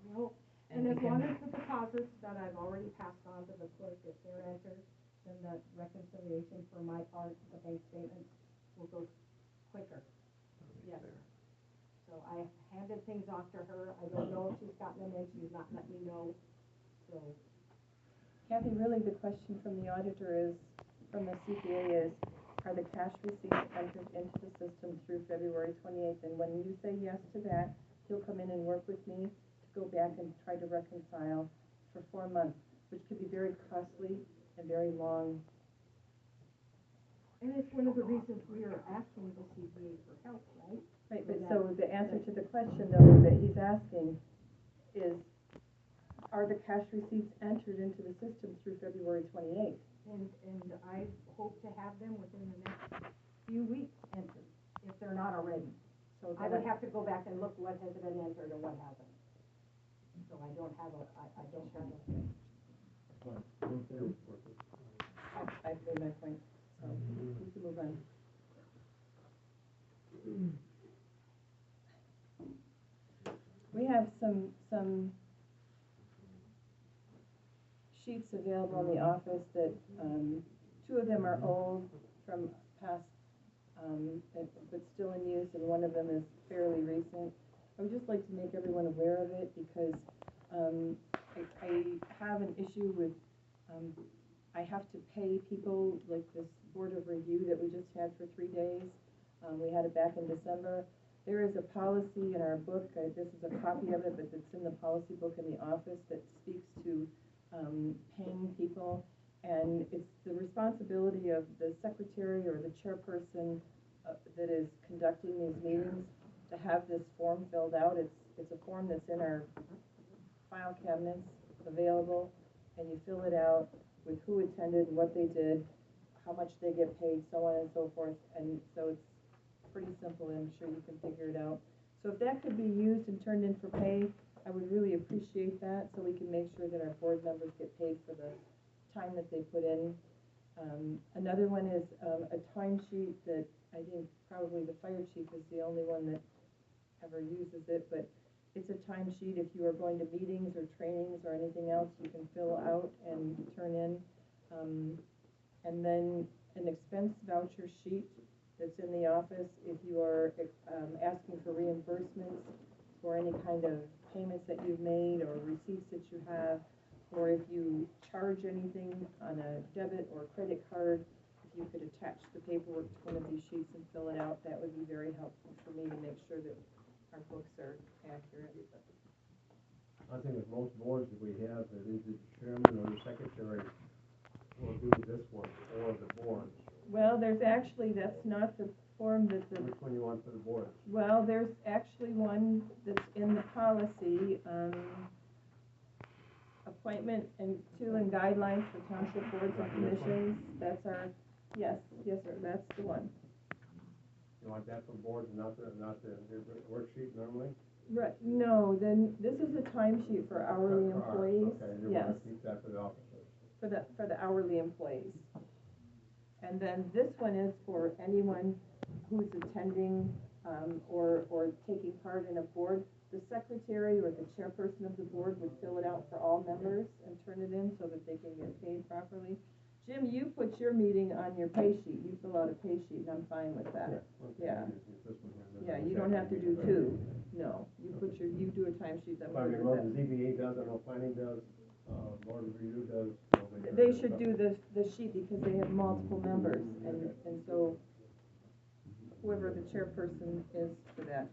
No, And and we as long can- as the deposits that I've already passed on to the clerk, if they're entered, then the reconciliation for my part, the bank statements will go quicker. Yes. So I handed things off to her. I don't know if she's gotten them in. She's not let me know. So, Kathy, really the question from the auditor is, from the CPA is, are the cash receipts entered into the system through February 28th? And when you say yes to that, he'll come in and work with me to go back and try to reconcile for 4 months, which could be very costly and very long. and it's one of the reasons we are asking the CPA for help, right? Right, but so the answer to the question though that he's asking is, are the cash receipts entered into the system through February 28th? And I hope to have them within the next few weeks entered, if they're not already. So I then would have to go back and look what has been entered and what hasn't. So I don't have I don't have I've made my point, so we can move on. We have some sheets available in the office that, 2 of them are old from past, but still in use, and one of them is fairly recent. I would just like to make everyone aware of it because, I have an issue with, I have to pay people, like this board of review that we just had for 3 days. We had it back in December. There is a policy in our book, this is a copy of it, but it's in the policy book in the office that speaks to paying people. And it's the responsibility of the secretary or the chairperson that is conducting these meetings to have this form filled out. It's a form that's in our file cabinets available, and you fill it out with who attended, what they did, how much they get paid, so on and so forth. And so it's pretty simple, and I'm sure you can figure it out. So if that could be used and turned in for pay, I would really appreciate that, so we can make sure that our board members get paid for the time that they put in. Another one is a timesheet that I think probably the fire chief is the only one that ever uses it, but it's a timesheet. If you are going to meetings or trainings or anything else, you can fill out and turn in. And then an expense voucher sheet that's in the office if you are asking for reimbursements for any kind of payments that you've made or receipts that you have, or if you charge anything on a debit or credit card. If you could attach the paperwork to one of these sheets and fill it out, that would be very helpful for me to make sure that our books are accurate. I think with most boards that we have, that either the chairman or the secretary will do this one for the board. Well, there's actually, that's not the form that the, Which one you want for the board? well, there's actually one that's in the policy, appointment and guidelines for township boards and commissions. That's our, yes, sir, that's the one. You want that for boards, not the worksheet normally? Right, no, then this is a timesheet for hourly employees, Okay, you yes, want to keep that for the officers. for the hourly employees. And then this one is for anyone who's attending, or taking part in a board. The secretary or the chairperson of the board would fill it out for all members and turn it in so that they can get paid properly. Jim, you put your meeting on your pay sheet, you fill out a pay sheet, and I'm fine with that. Okay, Yeah. use this one here, then Yeah, the you don't have to do second. 2, no, you do a timesheet, I'm I good mean, with well, the that. ZBA does, I know planning does, board of review does. They should do the sheet because they have multiple members, and so whoever the chairperson is for that.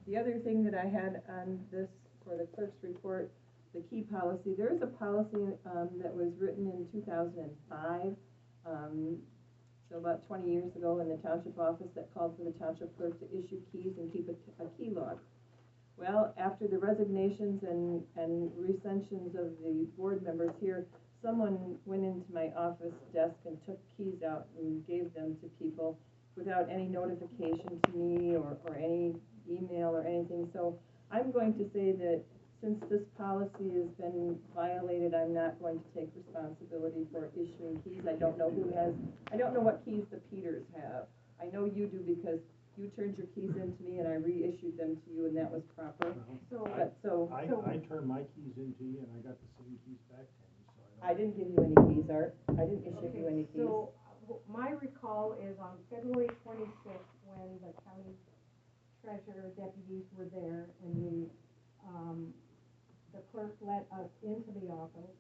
The other thing that I had on this, for the clerk's report, the key policy, there is a policy, that was written in 2005, so about 20 years ago in the township office, that called for the township clerk to issue keys and keep a key log. Well, after the resignations and recensions of the board members here, someone went into my office desk and took keys out and gave them to people without any notification to me or any email or anything. So I'm going to say that since this policy has been violated, I'm not going to take responsibility for issuing keys. I don't know what keys the Peters have. I know you do because you turned your keys in to me and I reissued them to you, and that was proper. I turned my keys into you and I got the same keys back to me, so I didn't give you any keys, Art. I didn't issue you any keys. So, my recall is on February 26th, when the county treasurer deputies were there, and the clerk let us into the office,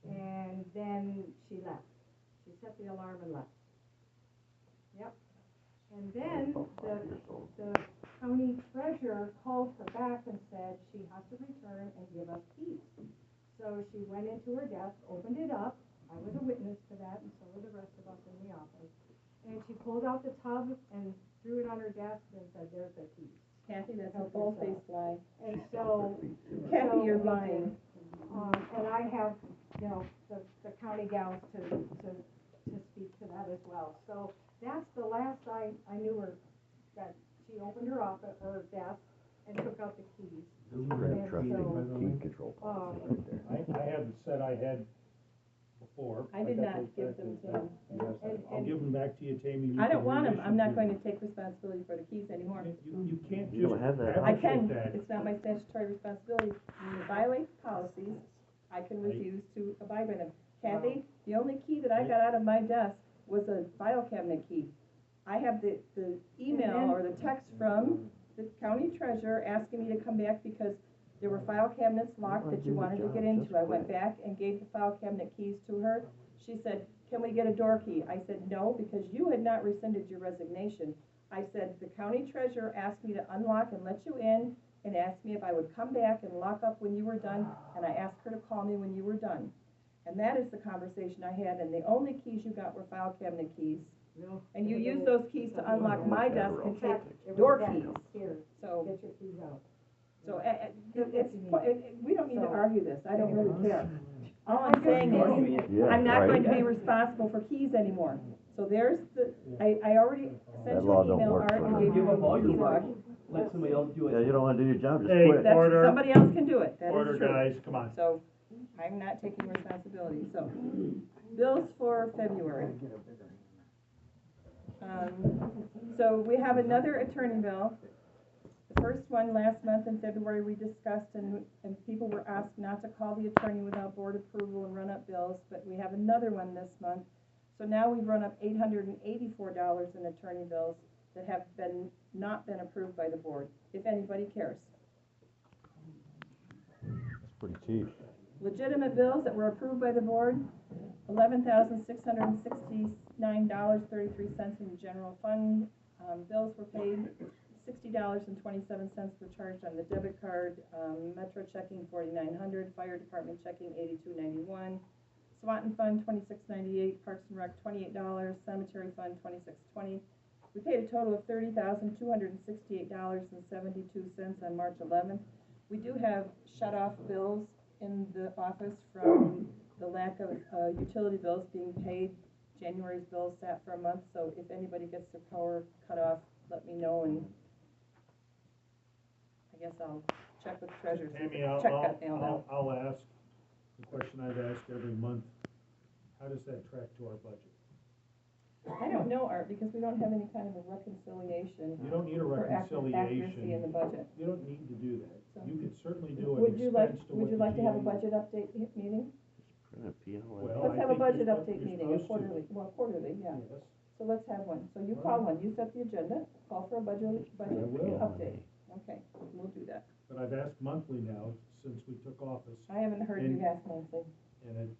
and then she left. She set the alarm and left. Yep. And then the county treasurer called her back and said she has to return and give us keys. So she went into her desk, opened it up. I was a witness to that, and so were the rest of us in the office. And she pulled out the tub and threw it on her desk and said, "There's the keys." Kathy, that's a full-faced lie. And so, Kathy, you're lying. And I have, the county gals to speak to that as well. So that's the last I knew her, that she opened her office, her desk, and took out the keys. Very trusting key control policy right there. I hadn't said I had before. I did got not those give back them in to time. him. Yes, I'll give them back to you, Tammy. I don't want them. I'm not going to take responsibility for the keys anymore. You can't You just don't have that. I can. allocate that. It's not my statutory responsibility. When you violate policies, I can refuse to abide by them. Kathy, the only key that I got out of my desk was a file cabinet key. I have the email or the text from the county treasurer asking me to come back because there were file cabinets locked that you wanted to get into. I went back and gave the file cabinet keys to her. She said, "Can we get a door key?" I said, "No, because you had not rescinded your resignation." I said, "The county treasurer asked me to unlock and let you in and asked me if I would come back and lock up when you were done, and I asked her to call me when you were done." And that is the conversation I had, and the only keys you got were file cabinet keys. And you used those keys to unlock my desk and take door keys. Here, So, get your keys out. we don't need to argue this. I don't really care. All I'm saying is, Yeah, I'm not going to right. be responsible for keys anymore. So there's I already sent That you law an don't email, work Art, for and me. gave you a Give up all key your log. work, let somebody else do it. Yeah, you don't wanna do your job, just Hey, quit. That's, Order. somebody else can do it. That is Order, true. guys, come on. So, I'm not taking responsibility, so. Bills for February. So we have another attorney bill. The first one last month in February we discussed, and people were asked not to call the attorney without board approval and run up bills, but we have another one this month. So now we've run up $884 in attorney bills that have not been approved by the board, if anybody cares. That's pretty cheap. Legitimate bills that were approved by the board, $11,669.33 in the general fund. Bills were paid, $60.27 were charged on the debit card. Metro checking $4,900, fire department checking $82.91, Swanton fund $26.98, Parks and Rec $28, cemetery fund $26.20. We paid a total of $30,268.72 on March 11th. We do have shut-off bills in the office from the lack of utility bills being paid. January's bills sat for a month, so if anybody gets their power cut off, let me know, and I guess I'll check with the treasurer. Tammy, Check got mailed out. I'll ask the question I've asked every month. How does that track to our budget? I don't know, Art, because we don't have any kind of a reconciliation You don't need a for accuracy in the reconciliation. budget. You don't need to do that. So- You could certainly do an Would you like expense to what the to have a GA budget update meeting? Print a PL. Well, Let's I have a think budget you're update meeting, supposed to. quarterly, yeah. Yes. So let's have one. So you call one, you set the agenda, call for a budget I will. update. Okay, we'll do that. But I've asked monthly now since we took office, I haven't heard you ask monthly. and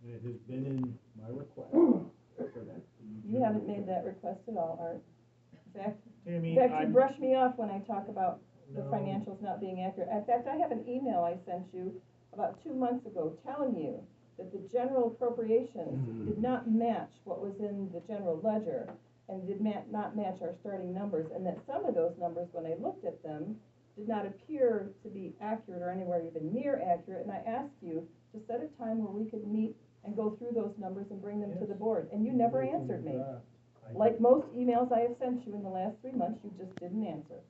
it has been in my request for that. You haven't made that request at all, Art. Tammy, in fact, you I'm, brush me off when I talk about the No. financials not being accurate. In fact, I have an email I sent you about 2 months ago telling you that the general appropriations did not match what was in the general ledger and did not match our starting numbers, and that some of those numbers, when I looked at them, did not appear to be accurate or anywhere even near accurate, and I asked you to set a time where we could meet and go through those numbers and bring them to the board, and you never answered me. Like most emails I have sent you in the last 3 months, you just didn't answer.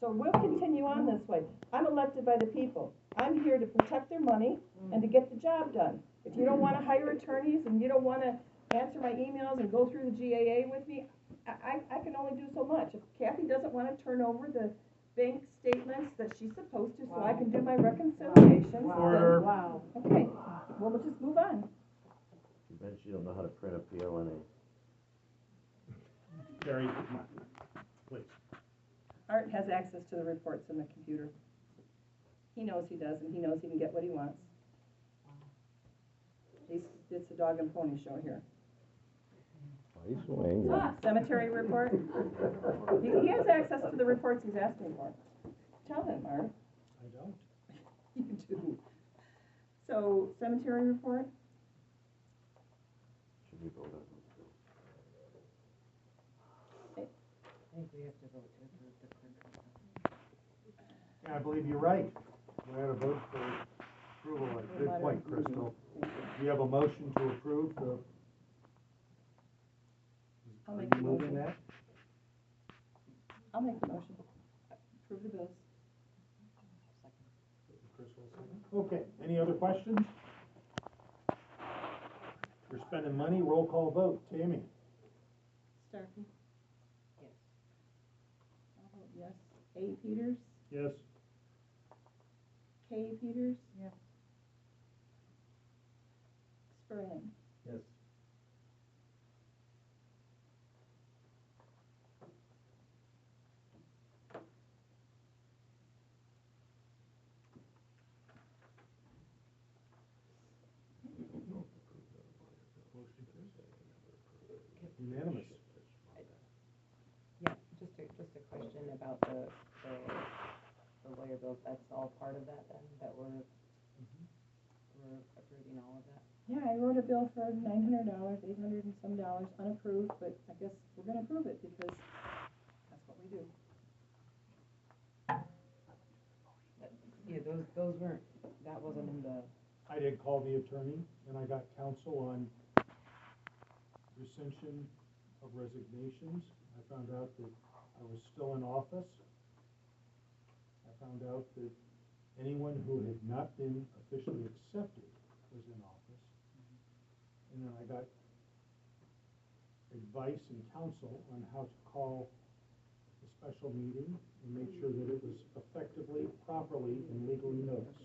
So we'll continue on this way. I'm elected by the people. I'm here to protect their money and to get the job done. If you don't wanna hire attorneys and you don't wanna answer my emails and go through the GAA with me, I can only do so much. If Kathy doesn't wanna turn over the bank statements that she's supposed to, so I can do my reconciliations, then, Order. Wow. okay, well, we'll just move on. You bet you don't know how to print a PLNA. Jerry, come on, please. Art has access to the reports in the computer. He knows he does, and he knows he can get what he wants. It's a dog and pony show here. He's so angry. Cemetery report? He has access to the reports he's asking for. Tell him, Art. I don't. You do. So, cemetery report? Should we vote on those? I think we have to vote to approve the clerk. Yeah, I believe you're right. We had a vote for approval. Good point, Crystal. Thank you. Do you have a motion to approve the? I'll make Are the you moving motion. that? I'll make the motion. Approve the bills. Crystal, second. Okay, any other questions? You're spending money, roll call vote. Tammy? Starkey? Yes. I'll vote yes. A. Peters? Yes. K. Peters? Yes. Spurling? Yes. Unanimous. Yeah, just a question about the lawyer bills, that's all part of that then, that we're approving all of that? Yeah, I wrote a bill for $900, $800 and some dollars unapproved, but I guess we're gonna approve it because that's what we do. Yeah, those weren't, that wasn't in the, I did call the attorney and I got counsel on rescission of resignations. I found out that I was still in office. I found out that anyone who had not been officially accepted was in office. And then I got advice and counsel on how to call a special meeting and make sure that it was effectively, properly, and legally noticed.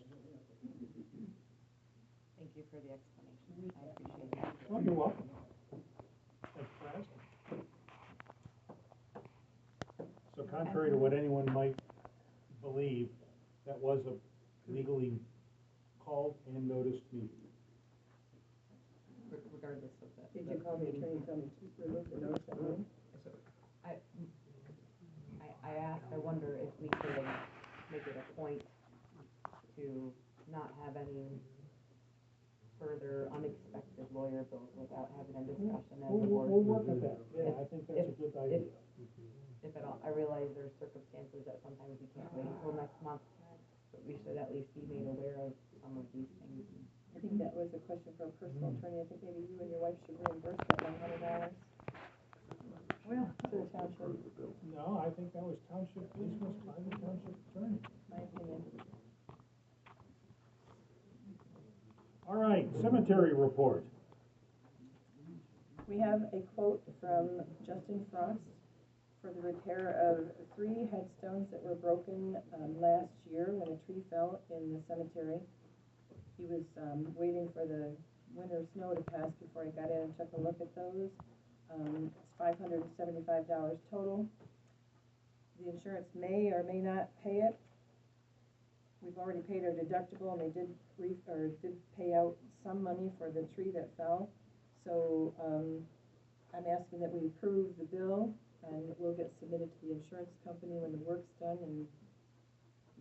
thank you for the explanation, I appreciate that. Oh, you're welcome. Thanks for asking. So contrary to what anyone might believe, that was a legally called and noticed meeting. Regardless of that. Did you call the attorney and tell me to remove the notice that meeting? So, I asked, I wonder if we could make it a point to not have any further unexpected lawyer bills without having a discussion as a board. We'll work with that. Yeah, I think that's a good idea. If at all, I realize there's circumstances that sometimes we can't wait until next month, but we should at least be made aware of some of these things. I think that was a question for a personal attorney. I think maybe you and your wife should reimburse that $100. Well, to the township, No, I think that was township business by the township attorney. my opinion. All right, cemetery report. We have a quote from Justin Frost for the repair of 3 headstones that were broken last year when a tree fell in the cemetery. He was waiting for the winter snow to pass before he got in and took a look at those. It's $575 total. The insurance may or may not pay it. We've already paid our deductible, and they did pay out some money for the tree that fell. So I'm asking that we approve the bill and we'll get submitted to the insurance company when the work's done, and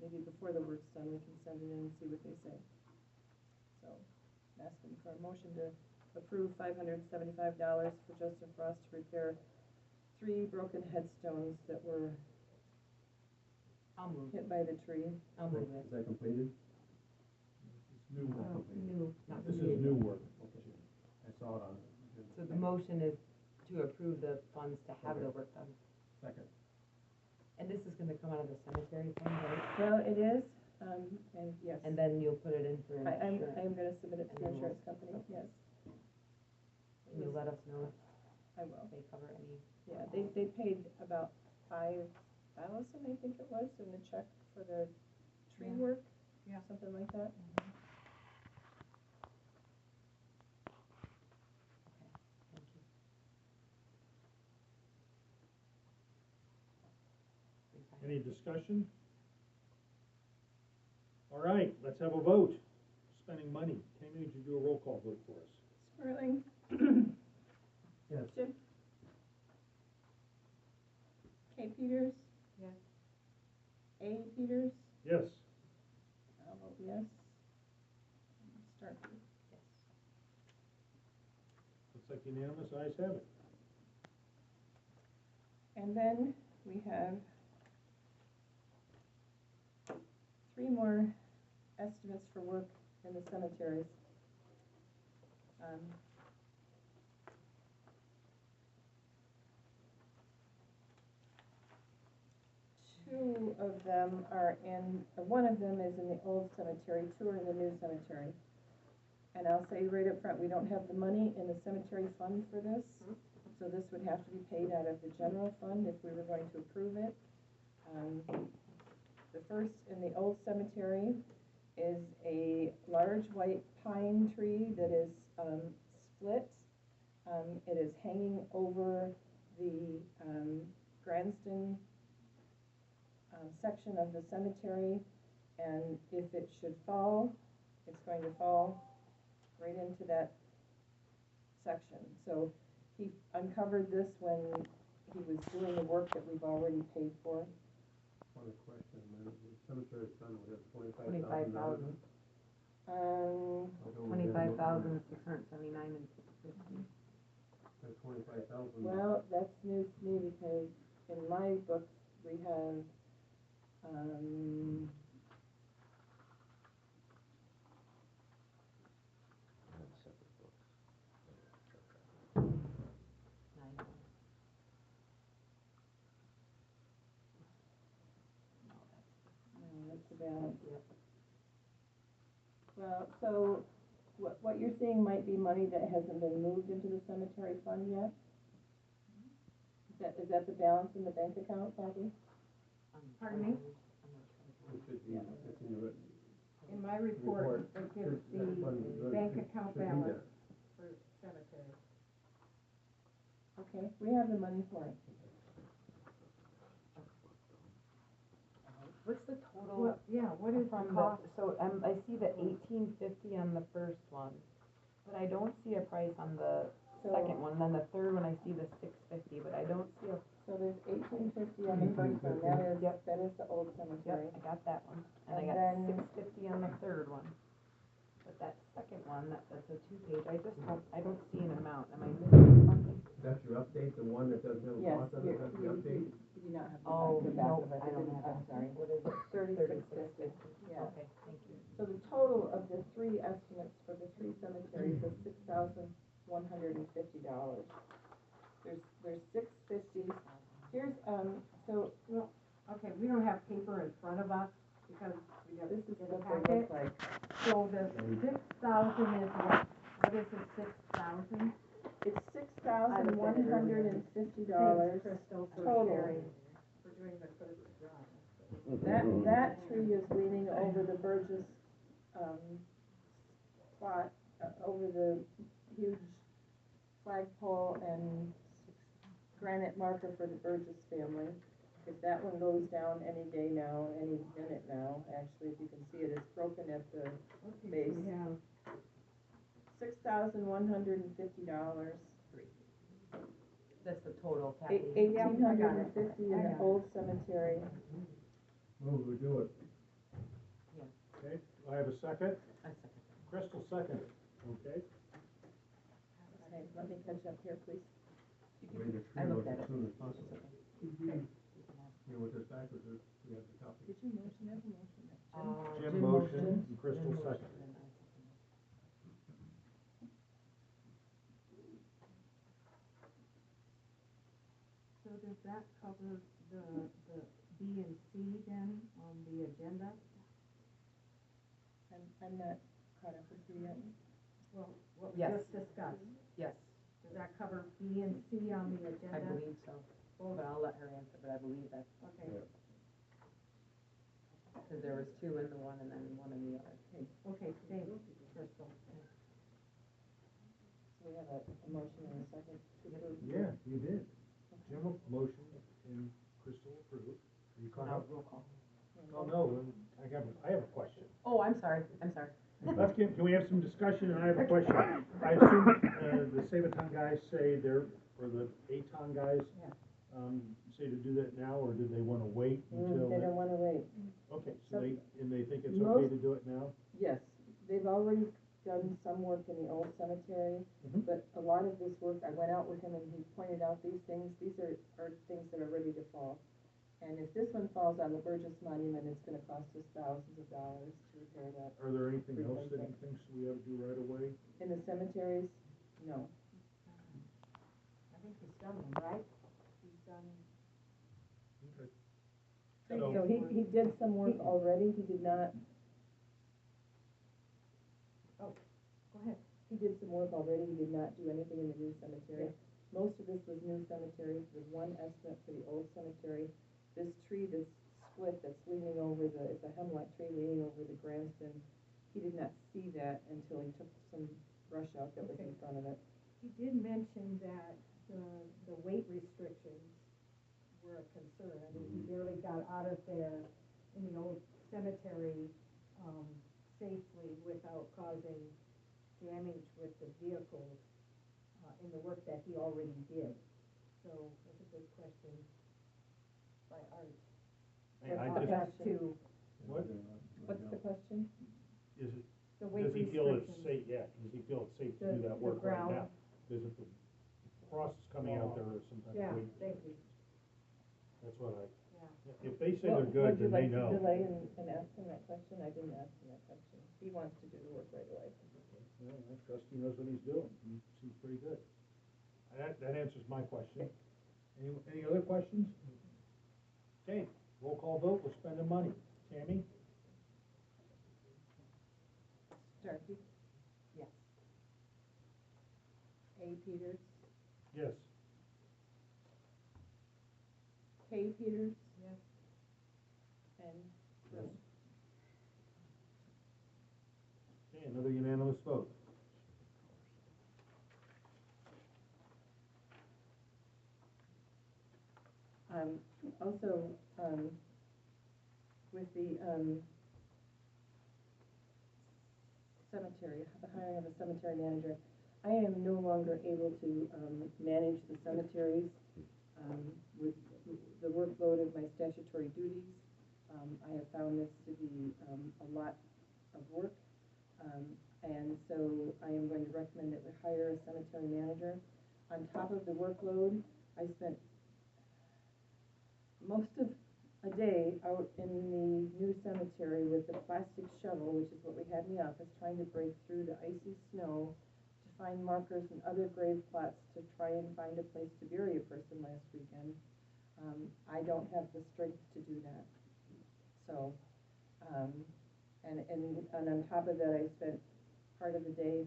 maybe before the work's done, we can send it in and see what they say. So, I'm asking for a motion to approve $575 for Justin Frost to repair 3 broken headstones that were I'll move. hit by the tree. I'll move it. Is that completed? It's new work. New, not This is completed. new work. Okay. I saw it on. So the motion is to approve the funds to have the work done. Second. And this is gonna come out of the cemetery fund, right? Well, it is, and yes. And then you'll put it in for I'm insurance. gonna submit it to And the then we'll- insurance company, yes, Can you let us know if I will. they cover any? Yeah, they paid about $5,000, I think it was, in the check for the tree work. Yeah. Something like that. Thank you. Any discussion? All right, let's have a vote. Spending money. Tammy, would you do a roll call vote for us? Sperling. Yes. Chip. K. Peters. Yes. A. Peters. Yes. I'll vote yes. Starkey. Yes. Looks like unanimous, ayes have it. And then we have 3 more estimates for work in the cemeteries. Two of them are in, one of them is in the old cemetery, 2 are in the new cemetery. And I'll say right up front, we don't have the money in the cemetery fund for this, so this would have to be paid out of the general fund if we were going to approve it. The first in the old cemetery is a large white pine tree that is split. It is hanging over the Granston section of the cemetery, and if it should fall, it's going to fall right into that section. So he uncovered this when he was doing the work that we've already paid for. One question, the cemetery fund would have $25,000. $25,000. 25,679 and 650. That's 25,000. Well, that's news to me because in my books, we have, that's the balance. Yep. Well, so what you're seeing might be money that hasn't been moved into the cemetery fund yet? Is that the balance in the bank account, Kathy? Pardon me? It should be, it's in your, In my report, it gives the bank account balance for cemetery. Okay, we have the money for it. What's the total? What, yeah, what is the From cost? so I see the 1850 on the first one, but I don't see a price on the So- second one. Then the third one, I see the 650, but I don't see a. So there's 1850 on the first one, that Yep. is the old cemetery. Yep, I got that one, and I And got then- 650 on the third one. But that second one, that's a 2-page. I don't see an amount. Am I missing something? that's your update, the one that doesn't have a Yes, cost on it, that's the update? you do not have Oh, the back no, of it. I don't have I'm that. sorry. What is it? 3650, yeah. Okay, thank you. So the total of the 3 estimates for the 3 cemeteries is $6,150. There's 650. Here's, so Well, okay, we don't have paper in front of us because we have this is in what the they look packet. like. So the 6,000 is what is the 6,000? It's $6,150 Crystal for total. sharing, for doing the first job. That tree is leaning over the Burgess, plot, over the huge flagpole and granite marker for the Burgess family. If that one goes down any day now, any minute now, actually, if you can see it, it's broken at the base. Yeah. $6,150. That's the total, Kathy. 1,850 in the old cemetery. Move, we do it. Yeah. Okay, do I have a second? I second. Crystal seconded, okay? Okay, let me catch up here, please. Ready to I treat looked it at as it. soon as possible. You know, with this back, with this, we have the copy. Did you motion that? Motion that? Jim motion and Crystal second. So does that cover the B and C then on the agenda? I'm not caught up with you yet. Well, what we Yes. just discussed, Yes, does that cover B and C on the I agenda? believe so. But I'll let her answer, but I believe that's, Okay, because there was two in the one and then one in the other. okay, thanks, Crystal. So we have a motion and a second to approve. Yeah, you did. Jim motion and Crystal approved. Are you caught Now, up? roll call. Oh, no, I have a question. Oh, I'm sorry. Let's can we have some discussion, and I have a question. I assume, the Sabaton guys say they're, or the Aton guys, Yeah. say to do that now, or did they wanna wait until? They don't wanna wait. Okay, so they think it's okay Most- to do it now? Yes, they've already done some work in the old cemetery, Mhm. but a lot of this work, I went out with him and he pointed out these things are things that are ready to fall. And if this one falls on the Burgess Monument, it's gonna cost us thousands of dollars to repair that. Are there anything else that he thinks we ought to do right away? In the cemeteries, no. I think he's done them, right? He's done. Okay. So he did some work already, he did not, Go ahead. he did some work already, he did not do anything in the new cemetery. Most of this was new cemetery, there's one estimate for the old cemetery. This tree, this split that's leaning over it's a hemlock tree leaning over the grandstand. He did not see that until he took some brush out that was in front of it. He did mention that the weight restrictions were a concern. I mean, he barely got out of there in the old cemetery, safely without causing damage with the vehicles, in the work that he already did. So that's a good question by Art. I Okay. just, To what, What's the question? is it, the weight does he feel it's restrictions. safe, does he feel it's safe to do The- that the work right ground. now? Is it the frost is coming out there or some type Yeah, of weight? thank you, That's what yeah. if they say they're good, then they know. Would you like to delay and ask him that question? I didn't ask him that question. He wants to do the work right away. Well, I trust he knows what he's doing, he seems pretty good. That answers my question. Any other questions? Okay, roll call vote, we're spending money. Tammy? Starkey? Yes. A. Peters? Yes. K. Peters? Yes. And Yes. Okay, another unanimous vote. Also, with the, cemetery, the hiring of a cemetery manager, I am no longer able to, manage the cemeteries, with the workload of my statutory duties. I have found this to be, a lot of work, and so I am going to recommend that we hire a cemetery manager. On top of the workload, I spent most of a day out in the new cemetery with the plastic shovel, which is what we had in the office, trying to break through the icy snow to find markers and other grave plots to try and find a place to bury a person last weekend. I don't have the strength to do that. So, and on top of that, I spent part of the day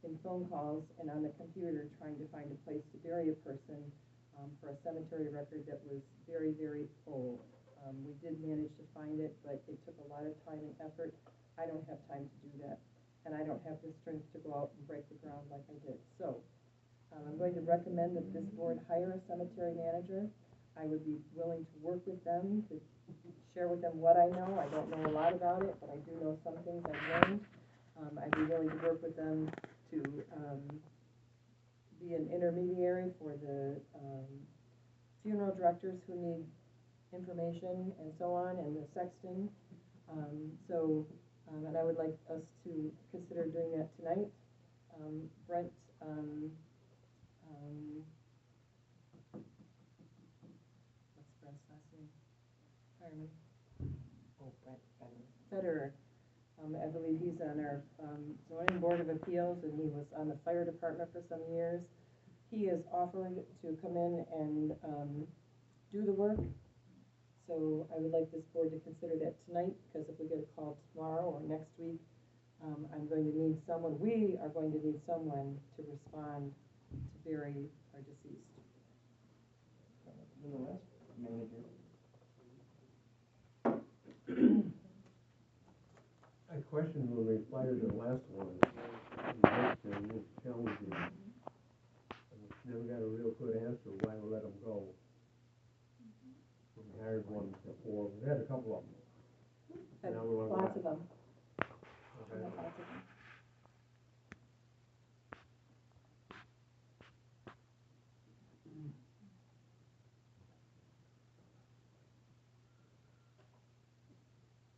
in phone calls and on the computer trying to find a place to bury a person, for a cemetery record that was very, very old. We did manage to find it, but it took a lot of time and effort. I don't have time to do that, and I don't have the strength to go out and break the ground like I did. So, I'm going to recommend that this board hire a cemetery manager. I would be willing to work with them, to share with them what I know. I don't know a lot about it, but I do know some things I've learned. I'd be willing to work with them to, be an intermediary for the, funeral directors who need information and so on, and the sexton. And I would like us to consider doing that tonight. Brent, what's Brent's last name? Fireman. Oh, Brett, Federer. I believe he's on our, zoning board of appeals, and he was on the fire department for some years. He is offered to come in and, do the work. So I would like this board to consider that tonight, because if we get a call tomorrow or next week, I'm going to need someone, we are going to need someone to respond to bury our deceased. I questioned when we fired the last one, it was a little challenging. And we never got a real good answer why we let them go. We hired one before, we had a couple of them. And Now we want to go lots back. of them. Okay. Lots of them.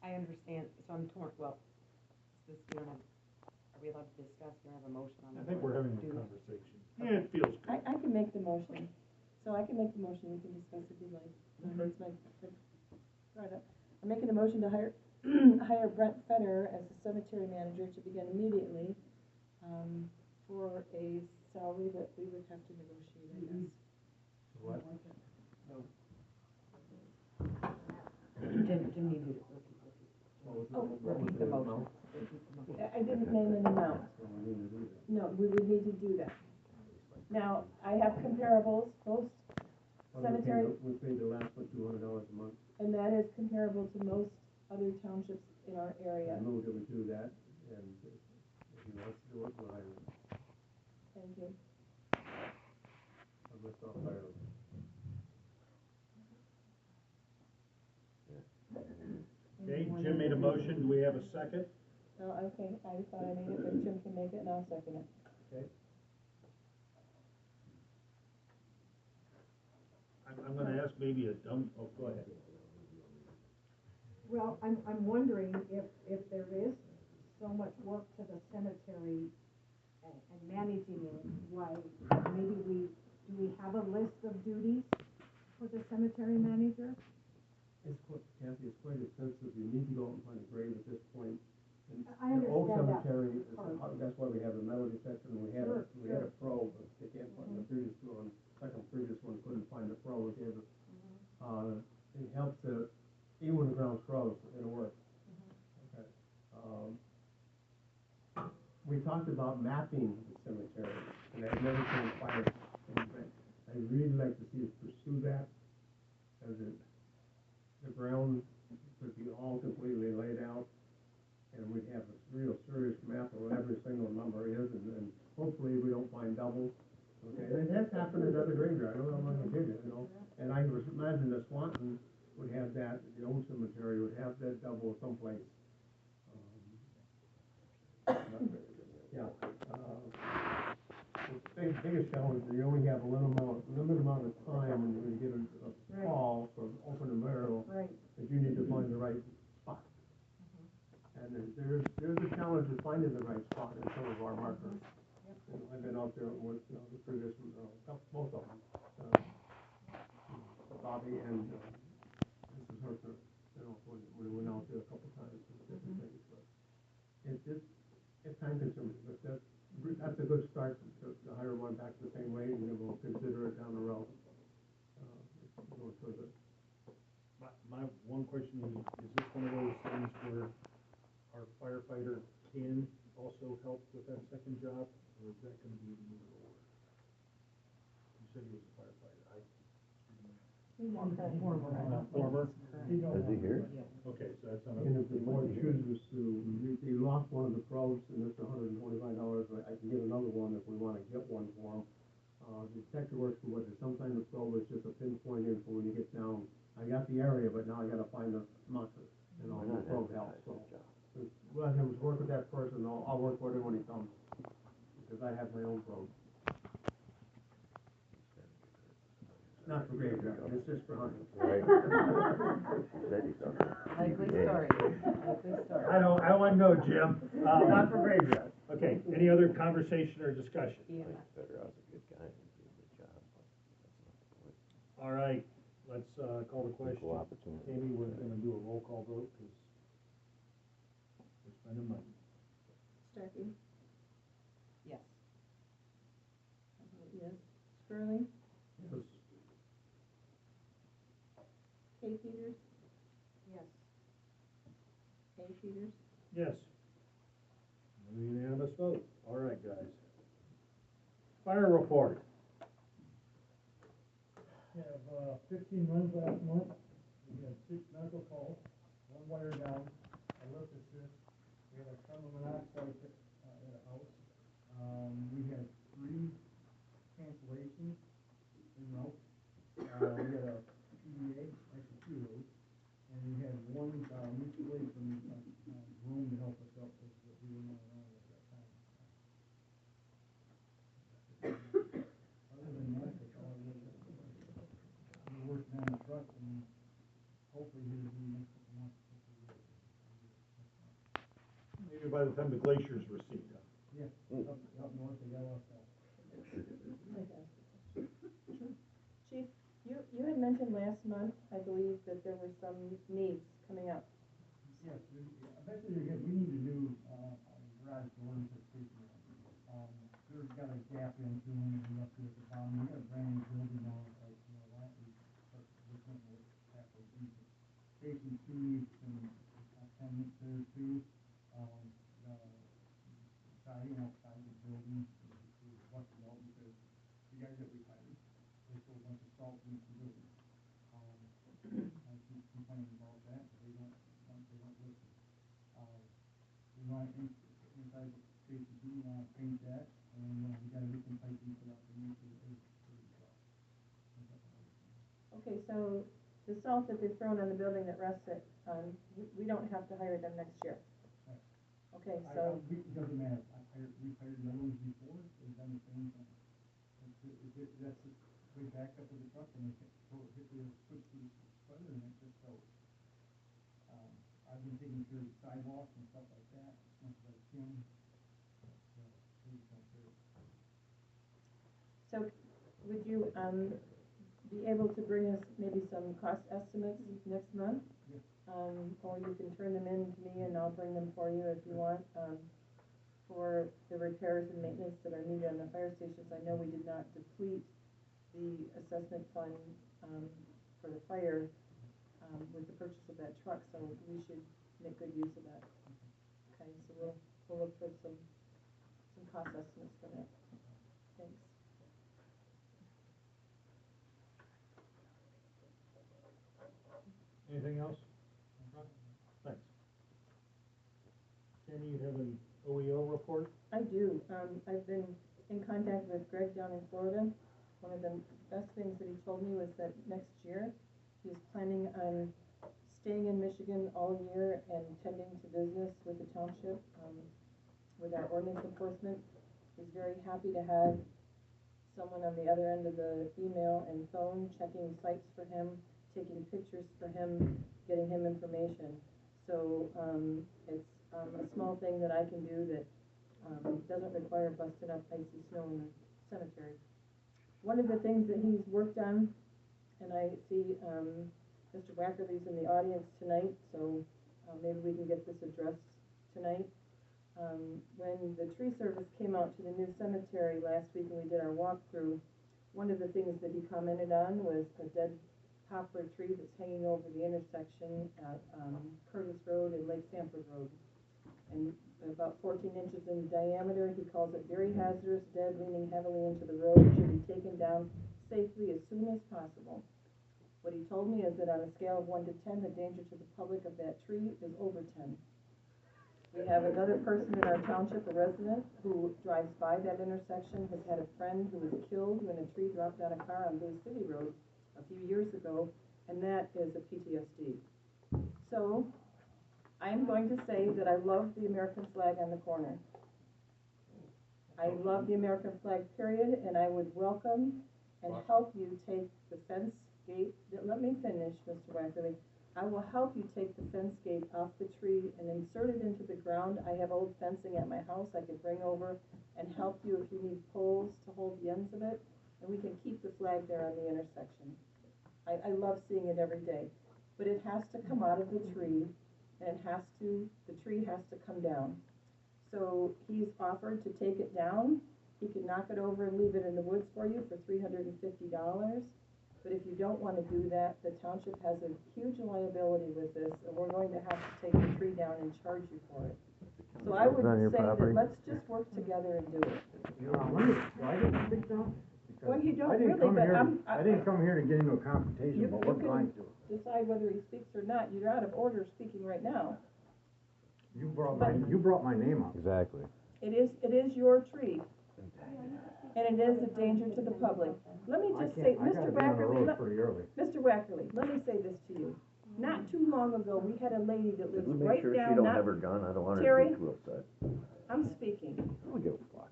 I understand, so I'm torn, well, is this, we don't have, are we allowed to discuss, we don't have a motion on the I think board we're having a to do- conversation. Yeah, it feels good. I can make the motion. So I can make the motion, we can discuss if you'd like. It's my, right up. I'm making a motion to hire, hire Brent Federer as the cemetery manager to begin immediately, for a salary that we would have to negotiate, I guess. What? Jim needs to repeat the motion. I didn't name an amount. No, we would need to do that. Now, I have comparables, most cemetery, We paid the last one $200 a month. and that is comparable to most other townships in our area. I moved that we do that, and if he wants to do it, we'll hire him. Thank you. Unless I'll hire him. Okay, Jim made a motion, do we have a second? Oh, okay, I thought I made it, but Jim can make it, and I'll second it. Okay. I'm gonna ask maybe a dumb, oh, go ahead. Well, I'm wondering if there is so much work to the cemetery and managing it, why, maybe do we have a list of duties for the cemetery manager? It's quite, Kathy, it's quite expensive. You need to go out and find a grave at this point. And I the old understand that cemetery, is part. that's why we have a metal detector, and we had Sure, we had a pro, but they can't find the previous one. Previous one couldn't find the pro. We gave it. It helps even when the ground's froze, it'll work. Okay. We talked about mapping the cemetery, and I've never seen fire. I'd really like to see us pursue that, as the ground could be all completely laid out, and we'd have a real serious map of what every single number is, and hopefully we don't find doubles. Okay, and that's happened in other graveyards, I'm not gonna kid you, and I was imagine the Swanton would have that, the old cemetery would have that double someplace. Yeah, the biggest challenge is you only have a limited amount of time when you get a call for open and burial, Right. that you need to find the right spot. And there's a challenge with finding the right spot in some of our markers. And I've been out there with, the previous, both of them, Bobby and, Mrs. Herter, when we went out there a couple times with different things, but it's time consuming, but that's a good start to hire one back the same way, and then we'll consider it down the road. Going further. My one question is this one of those things where our firefighter can also help with that second job, or is that gonna be in the order? You said he was a firefighter, former? Is he here? Okay, so that's on a. And if the board chooses to, they lost one of the probes, and it's $125, I can get another one if we wanna get one for them. The detector works for what is sometimes the probe is just a pinpoint in for when you get down. I got the area, but now I gotta find the marker, and all the probe helps, so. Let him work with that person, I'll work with him when he comes, because I have my own probe. Not for graveyard, it's just for hunting. Right. She said he does. Likely Yeah. story, likely story. I don't wanna know, Jim. Not for graveyard. Okay, any other conversation or discussion? Yeah. Better, I was a good guy and did a good job, but that's not the point. All right, let's, call the question. Equal opportunity. Tammy, we're gonna do a roll call vote, cause we're spending money. Starkey, Yes. yes. Sperling, Yes. Kay Peters, Yes. A Peters, Yes. Unanimous vote. All right, guys. Fire report. We have, 15 runs last month, we had 6 medical calls, 1 wire down, a lift assist, we had a carbon monoxide, at a house. We had 3 cancellations en route. We had a PDA, actually 2 of those, and we had 1, mutual aid from, Rome to help us out with what we were not around at that time. Other than that, that's all I really got. We're working on the truck and hopefully here in the next couple months. Maybe by the time the glaciers recede. Yeah, up north, they got a lot of stuff. Chief, you had mentioned last month, I believe, that there were some needs coming up. Yes, eventually we need a new, garage door and station. There's got a gap into them and up here at the bottom, we got a brand new building now, it's like, why don't we start looking at what halfway decent. Station 2 needs some attendance there too. The siding outside the building is rusted out because the guys that we hired, they throw a bunch of salt in the building. I keep complaining about that, but they don't listen. We want inside the station 2, we want to paint that, and, we gotta get some piping put up in for the truck. Okay, so the salt that they've thrown on the building that rests it, we don't have to hire them next year. Right. Okay, so, It doesn't matter, we've hired the other ones before, they've done the same thing. That's just way back up with the truck and they hit the switch to the spreader and it just goes. I've been taking care of sidewalks and stuff like that, as much as I can. They just don't care. so would you, be able to bring us maybe some cost estimates next month? Yeah. Or you can turn them in to me and I'll bring them for you if you want, for the repairs and maintenance that are needed on the fire stations. I know we did not deplete the assessment fund, for the fire, with the purchase of that truck, so we should make good use of that. Okay, so we'll look for some cost estimates for that. Thanks. Anything else? Thanks. Tammy, you have an OEO report? I do. I've been in contact with Greg down in Florida. One of the best things that he told me was that next year he's planning on staying in Michigan all year and tending to business with the township, with our ordinance enforcement. He's very happy to have someone on the other end of the email and phone checking sites for him, taking pictures for him, getting him information. So it's a small thing that I can do that doesn't require busting up icy snow in the cemetery. One of the things that he's worked on, and I see Mr. Wackerly's in the audience tonight, so maybe we can get this addressed tonight. When the tree service came out to the new cemetery last week and we did our walkthrough, one of the things that he commented on was a dead poplar tree that's hanging over the intersection at Curtis Road and Lake Sanford Road. And about 14 inches in diameter. He calls it very hazardous, dead, leaning heavily into the road, should be taken down safely as soon as possible. What he told me is that on a scale of 1 to 10, the danger to the public of that tree is over 10. We have another person in our township, a resident, who drives by that intersection, has had a friend who was killed when a tree dropped on a car on Blue City Road a few years ago, and that is a PTSD. So, I'm going to say that I love the American flag on the corner. I love the American flag, period, and I would welcome and help you take the fence gate, let me finish, Mr. Wackerly. I will help you take the fence gate off the tree and insert it into the ground. I have old fencing at my house I can bring over and help you if you need poles to hold the ends of it, and we can keep the flag there on the intersection. I love seeing it every day, but it has to come out of the tree, and the tree has to come down. So he's offered to take it down. He can knock it over and leave it in the woods for you for $350. But if you don't want to do that, the township has a huge liability with this, and we're going to have to take the tree down and charge you for it. So I would On your say property? that let's just work together and do it. I didn't speak now. Well, you don't I didn't really, come but here, I I didn't come here to get into a You- confrontation, but you we're can- going to. decide whether he speaks or not. You're out of order speaking right now. You brought my name up. Exactly. It is your tree, and it is a danger to the public. Let me just say, I gotta Mr. be on the Wackerly, road pretty early. Mr. Wackerly, let me say this to you. Not too long ago, we had a lady that lives Did we right make sure she down, don't not, have her gun? I don't want her Terry? to be too upset. I'm speaking. I don't give a fuck.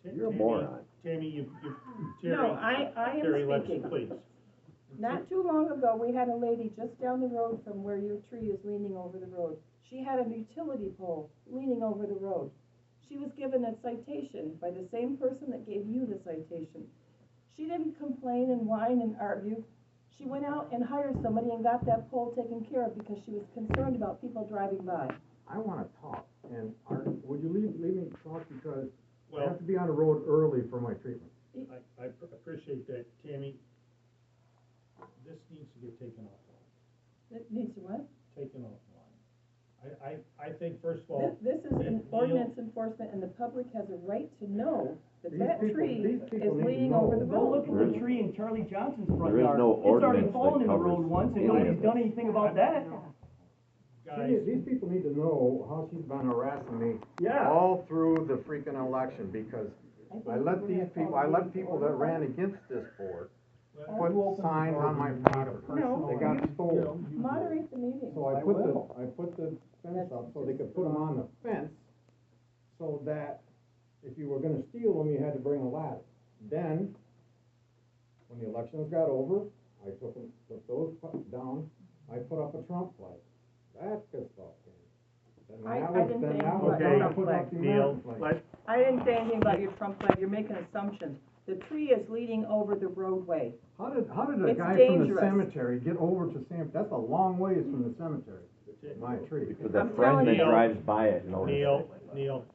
Ta- You're a Tammy- moron. Tammy, you, No, Terry, I Terry, am let's, speaking. please. Not too long ago, we had a lady just down the road from where your tree is leaning over the road. She had a utility pole leaning over the road. She was given a citation by the same person that gave you the citation. She didn't complain and whine and argue. She went out and hired somebody and got that pole taken care of because she was concerned about people driving by. I wanna talk, and would you leave me talk, because I Well, have to be on the road early for my treatment. I appreciate that, Tammy. This needs to get taken offline, It needs to what? taken offline. I think, first of all. This is an Neil- ordinance enforcement, and the public has a right to know that These that people- tree these is people need to leaning know. over the Go look road. at the tree in Charlie Johnson's front There is yard. no It's already ordinance fallen in that the road covers once, and any nobody's of done it. anything about that. Guys, These people need to know how she's been harassing me Yeah. all through the freaking election, because I let people that ran against this board put signs on my property. No, They got stolen. Moderate the meeting. So I put the fence up so they could put them on the fence, so that if you were gonna steal them, you had to bring a ladder. Then, when the elections got over, I took those down, I put up a Trump flag. That pissed off me. Then when I that was- didn't then say that anything was about done, your I Trump put up flag. the Neil, American flag. I didn't say anything about your Trump flag, you're making assumptions. The tree is leaning over the roadway. How did a It's guy from the dangerous. cemetery get over to that's a long ways from the cemetery, my tree. Because I'm that telling friend that you. drives by it noticed it. Neil,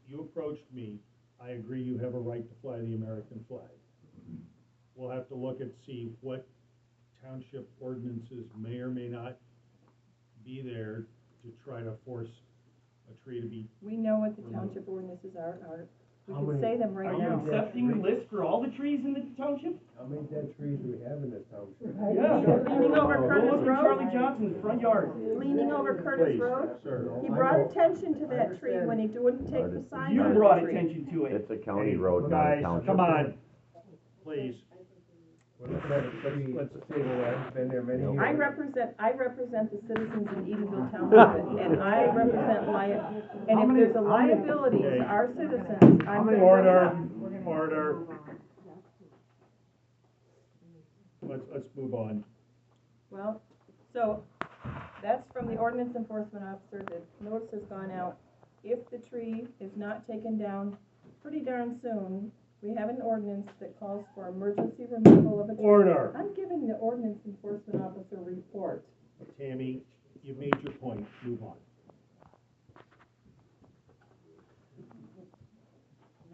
you approached me, I agree you have a right to fly the American flag. We'll have to look and see what township ordinances may or may not be there to try to force a tree to be. We know what the township ordinances are. We How can many- say them right Are now. you accepting lists for all the trees in the township? How many dead trees do we have in this township? Yeah. Leaning over Go Curtis look at Road? Charlie Johnson's front yard. Leaning over Curtis Please, Road? sir. He brought attention to that tree when he wouldn't take the sign You out of brought the tree. attention to it. It's a county road, not a Guys, township. come on, please. Let's table that, it's been there many years. I represent the citizens in Edenville Township, and I represent and if there's a liability to our citizens, I'm gonna bring it up. Order. Let's move on. Well, so, that's from the ordinance enforcement officer, the notice has gone out. If the tree is not taken down pretty darn soon, we have an ordinance that calls for emergency removal of a tree. Order. I'm giving the ordinance enforcement officer report. Tammy, you've made your point, move on.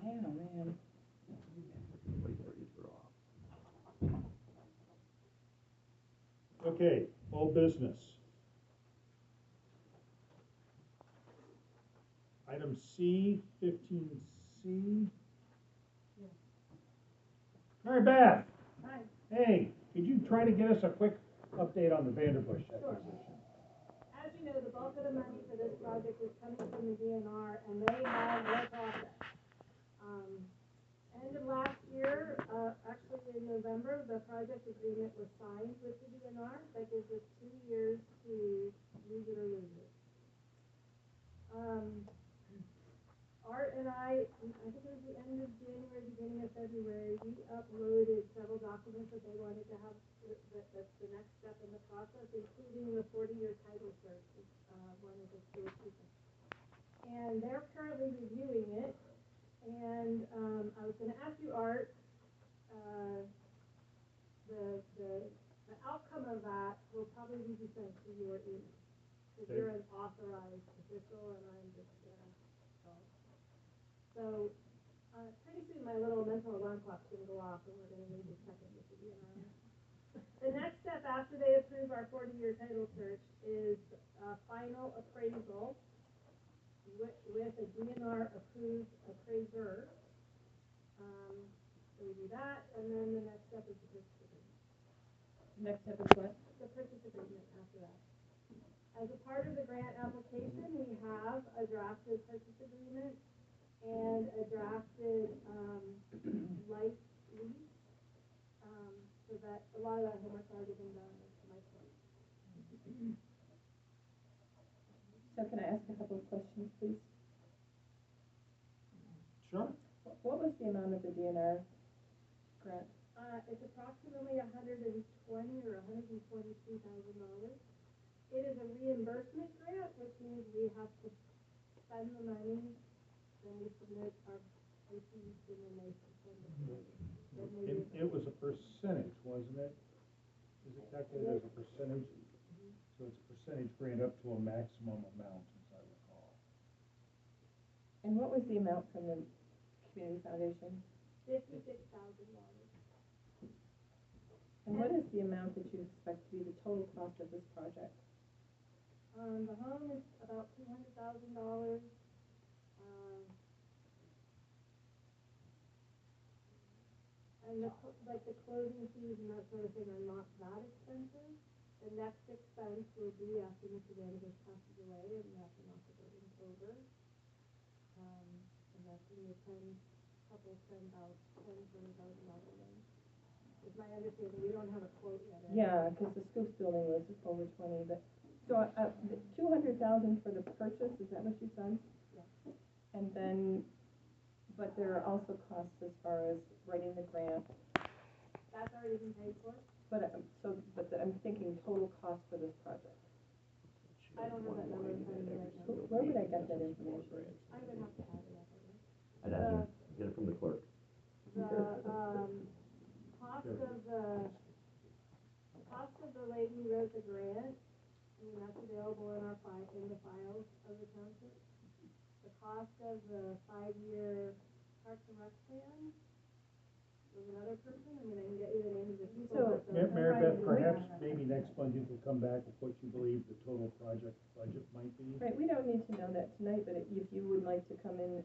Man, oh man. Okay, old business. Item C, 15C. Mary Beth. Hi. Hey, could you try to get us a quick update on the Vanderbush acquisition? As you know, the bulk of the money for this project is coming from the DNR, and they have their process. End of last year, actually in November, the project agreement was signed with the DNR. That gives us 2 years to use it or lose it. Our and I think it was the end of January, beginning of February, we uploaded several documents that they wanted to have, that's the next step in the process, including the 40-year title search, one of the steward people. And they're currently reviewing it, and, I was gonna ask you, Art, the outcome of that will probably be sent to your email. Because you're an authorized official and I'm just, so, pretty soon my little mental alarm clock's gonna go off and we're gonna need to check it with the DNR. The next step after they approve our 40-year title search is a final appraisal with a DNR approved appraiser. So we do that, and then the next step is the purchase agreement. Next step is what? The purchase agreement after that. As a part of the grant application, we have a drafted purchase agreement and a drafted, life lease, so that a lot of that homework's already been done, that's my point. So can I ask a couple of questions, please? Sure. What was the amount of the DNR grant? It's approximately $120,000 or $123,000. It is a reimbursement grant, which means we have to spend the money, then we submit our receipts, and then they send it to us. It was a percentage, wasn't it? Is it calculated as a percentage? So it's a percentage grant up to a maximum amount, as I recall. And what was the amount from the community foundation? $56,000. And what is the amount that you expect to be the total cost of this project? The home is about $200,000. And the closing fees and that sort of thing are not that expensive. The next expense will be after Mr. Vanderbush passes away and we have to knock the building over. And that's in the $20,000 range. Is my understanding, we don't have a quote yet. Yeah, because the Scoops building was over 20, but, so, the 200,000 for the purchase, is that what you said? Yeah. And then, but there are also costs as far as writing the grant, That's already been paid for? but, I'm thinking total cost for this project. I don't have that number in front of me right now. Where would I get that information? I'm gonna have to add it up, I guess. I'd have to get it from the clerk. Cost of the lady who wrote the grant, I mean, that's available in our in the files of the township. The cost of the 5-year Parks and Rec plan was another person, I mean, I can get you the names of the people. So- Mary Beth, perhaps maybe next month you could come back with what you believe the total project budget might be. Right, we don't need to know that tonight, but if you would like to come in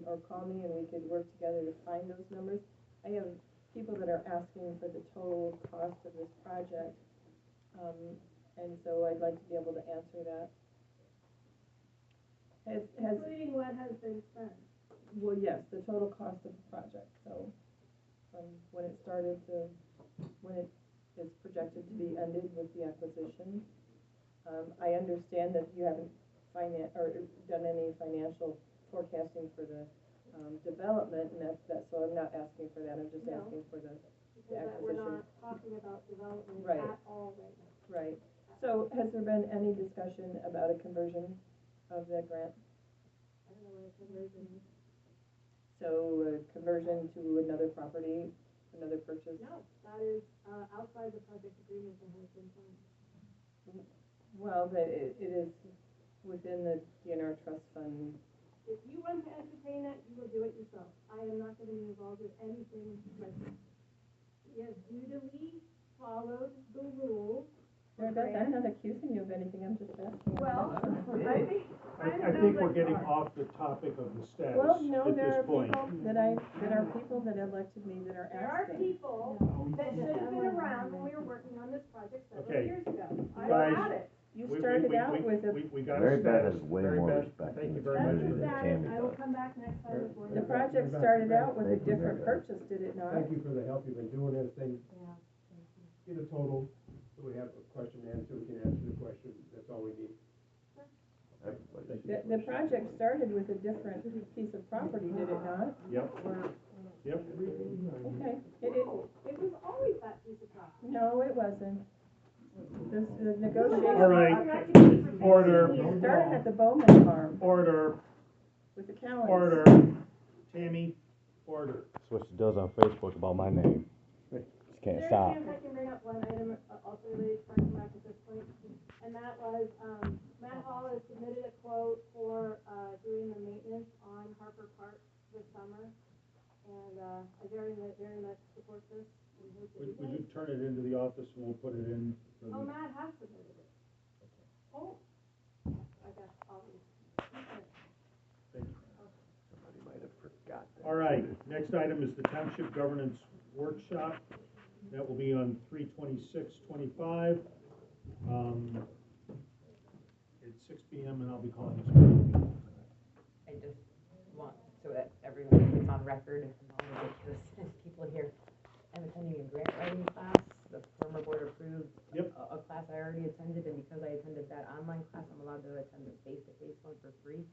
or call me and we could work together to find those numbers. I have people that are asking for the total cost of this project, and so I'd like to be able to answer that. Including what has been spent. Well, yes, the total cost of the project, so from when it started to when it is projected to be ended with the acquisition. I understand that you haven't done any financial forecasting for the development, and that's so I'm not asking for that, I'm just No. asking for the Because we're acquisition. not talking about development Right. at all right now. Right. So has there been any discussion about a conversion of that grant? I don't know what a conversion is. So conversion to another property, another purchase? No, that is, outside the project agreement that has been signed. Well, but it is within the DNR trust fund. If you want to entertain it, you will do it yourself. I am not gonna be involved with anything like that. He has dutifully followed the rules. Mary Beth, I'm not accusing you of anything, I'm just asking. Well, I think, I think we're getting off the topic of the status Well, no, at there this are point. people that elected me that are there are asking. people that should have been around when we were working on this project several Okay. years ago. I Guys, got it. You started out with a, We got a Mary Beth status. has way Mary more Beth, respect thank in you this very That's much. community the than status. Tammy I will does. come back next time before. the you. project started out with a different purchase, did it not? Thank you for the help you've been doing this thing. Yeah. Get a total, so we have a question to answer, we can answer the question, that's all we need. Everybody should The project started with a different piece of property. not? Yep, yep. Okay. It was always that piece of property. No, it wasn't. The negotiation. All right, order, Started at the Bowman Farm order, with the Callens. order. Tammy, order. That's what she does on Facebook about my name. Just can't stop. If I can bring up one item also related to parking lot at this point, and that was, Matt Hall has submitted a quote for, doing the maintenance on Harper Park this summer. And, I very much support this. And hope that Would you turn it into the office and we'll put it in? for the- Oh, Matt has submitted it. Oh. I guess I'll read. Thank you. Somebody might have forgot that. All right, next item is the Township Governance Workshop. That will be on 3/26/25. It's 6 PM and I'll be calling a special meeting. I just want, so that everyone is on record, and all of the people here, I'm attending a grant writing class, the former board approved. Yep. A class I already attended, and because I attended that online class, I'm allowed to attend the face-to-face one for free.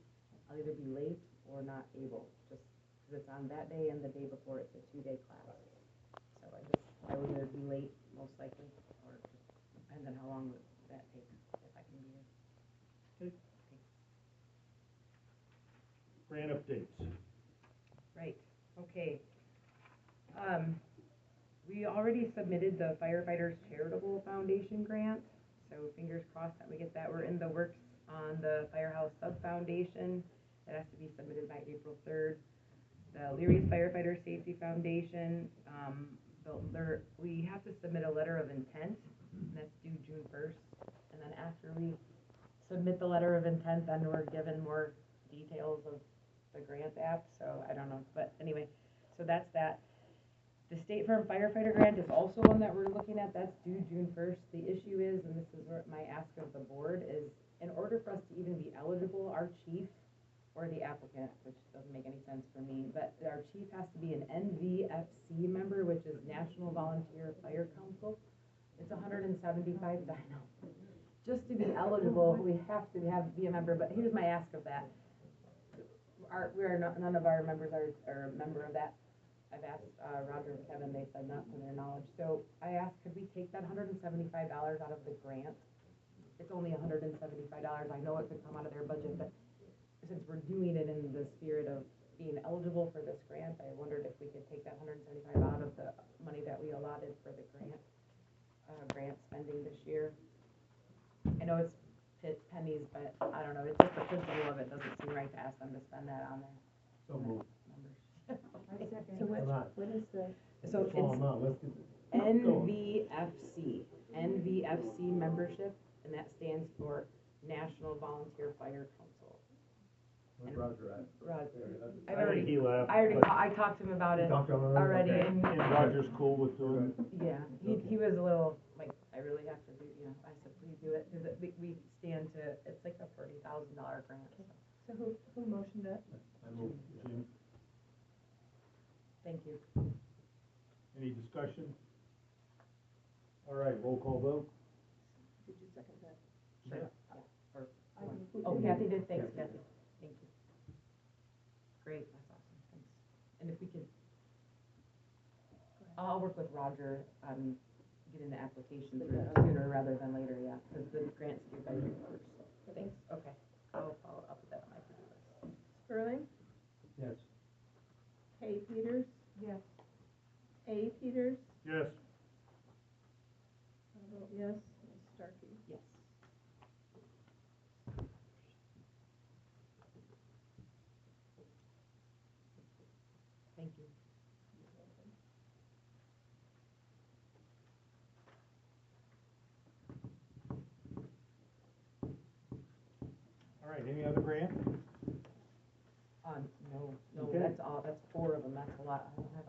I'll either be late or not able, just because it's on that day and the day before, it's a 2-day class. So I would either be late, most likely, or just depends on how long that takes, if I can be here. Grant updates. Right, okay. We already submitted the firefighters charitable foundation grant, so fingers crossed that we get that. We're in the works on the firehouse sub foundation. That has to be submitted by April 3rd. The Leary's Firefighter Safety Foundation, we have to submit a letter of intent, and that's due June 1st. And then after we submit the letter of intent, then we're given more details of the grant app, so I don't know, but anyway, so that's that. The State Farm Firefighter Grant is also one that we're looking at, that's due June 1st. The issue is, and this is my ask of the board, is in order for us to even be eligible, our chief or the applicant, which doesn't make any sense for me, but our chief has to be an NVFC member, which is National Volunteer Fire Council. It's $175. Just to be eligible, we have to be a member, but here's my ask of that. None of our members are a member of that. I've asked Roger and Kevin, they said not to their knowledge. So I asked, could we take that $175 out of the grant? It's only $175. I know it could come out of their budget, but since we're doing it in the spirit of being eligible for this grant, I wondered if we could take that $175 out of the money that we allotted for the grant spending this year. I know it's pennies, but I don't know, it's just the principle of it doesn't seem right to ask them to spend that on their So moved. numbers. So what is the? So Small it's amount, let's get. NVFC membership, and that stands for National Volunteer Fire Council. Where's Roger at? Roger, He left. I talked to him about it You talked to him already, Okay. and And Roger's cool with doing it. yeah, he was a little, like, I really have to do, I said, please do it, because we stand to, it's like a $40,000 grant, so, So who motioned that? I moved. Jim, thank you. any discussion? All right, roll call vote. Did you second that? Sure. Or, I moved. oh, Kathy did, thanks, Yeah. Kathy, thank you. Great, that's awesome, thanks. And if we could, I'll work with Roger on getting the application through sooner rather than later, yeah, because the grant's due by June 1st. Thanks, okay, I'll put that on my to-do list. Sperling? Yes. K. Peters? Yes. A. Peters? Yes. I vote yes. Ms. Starkey? Yes. Thank you. All right, any other grant? No, Okay. that's all, that's 4 of them, that's a lot, I don't have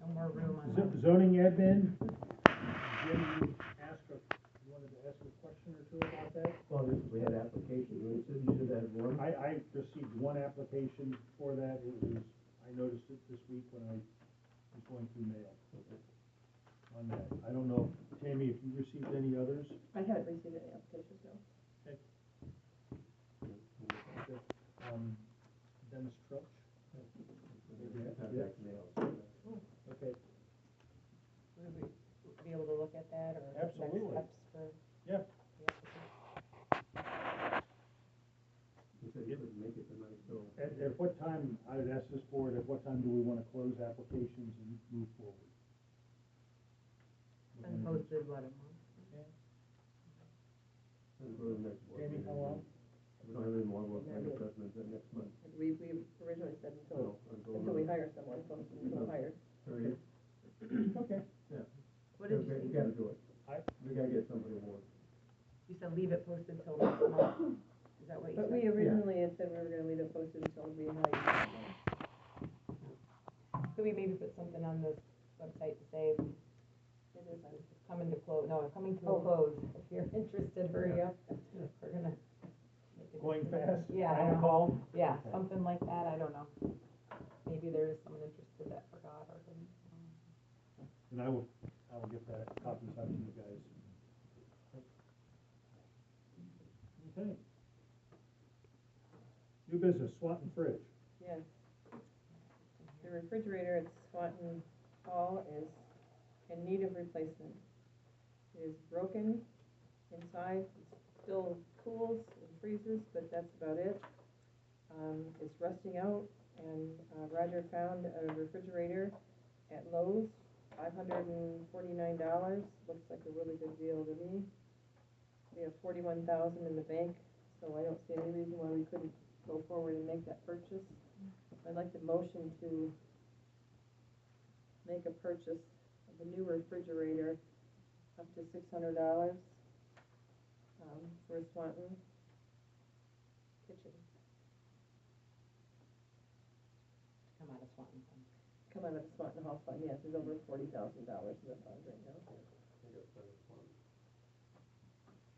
no more room on that. Zoning admin. Jim, you wanted to ask a question or two about that? Well, we had applications, you should have one. I received one application for that. I noticed it this week when I was going through mail on that. I don't know, Tammy, if you received any others? I haven't received any applications, no. Okay. Dennis Trutch? like to mail it. Okay, Would we be able to look at that or Absolutely. next steps for? Yeah. the application? He said he couldn't make it tonight, so. At what time, I would ask this board, at what time do we want to close applications and move forward? And posted, what, a month? And go to the next board Jamie, meeting. how long? We don't have any more, we'll find a president that next month. We originally said No, until we hire someone, so until hired. Sorry. Okay. Yeah. What did Okay, you we say? gotta do it. We gotta get somebody more. You said leave it posted till next month? Is that what you said? But we originally had said we were gonna leave it posted until we hired someone. Could we maybe put something on the website to say, It is, it's coming to close, no, coming to a close, if you're interested, hurry up, we're gonna. make a Going decision. fast? Yeah, I Final know. call? Yeah, something like that, I don't know. Maybe there's someone interested that forgot or didn't. And I will get that copies out to you guys. Okay. New business, Swanton Fridge. Yes. The refrigerator at Swanton Hall is in need of replacement. It is broken inside, it still cools and freezes, but that's about it. It's rusting out, and Roger found a refrigerator at Lowe's, $549, looks like a really good deal to me. We have $41,000 in the bank, so I don't see any reason why we couldn't go forward and make that purchase. I'd like the motion to make a purchase of a new refrigerator up to $600 for Swanton Kitchen. Come out of Swanton Fund. Come out of the Swanton Hall Fund, yes, there's over $40,000 in the fund right now.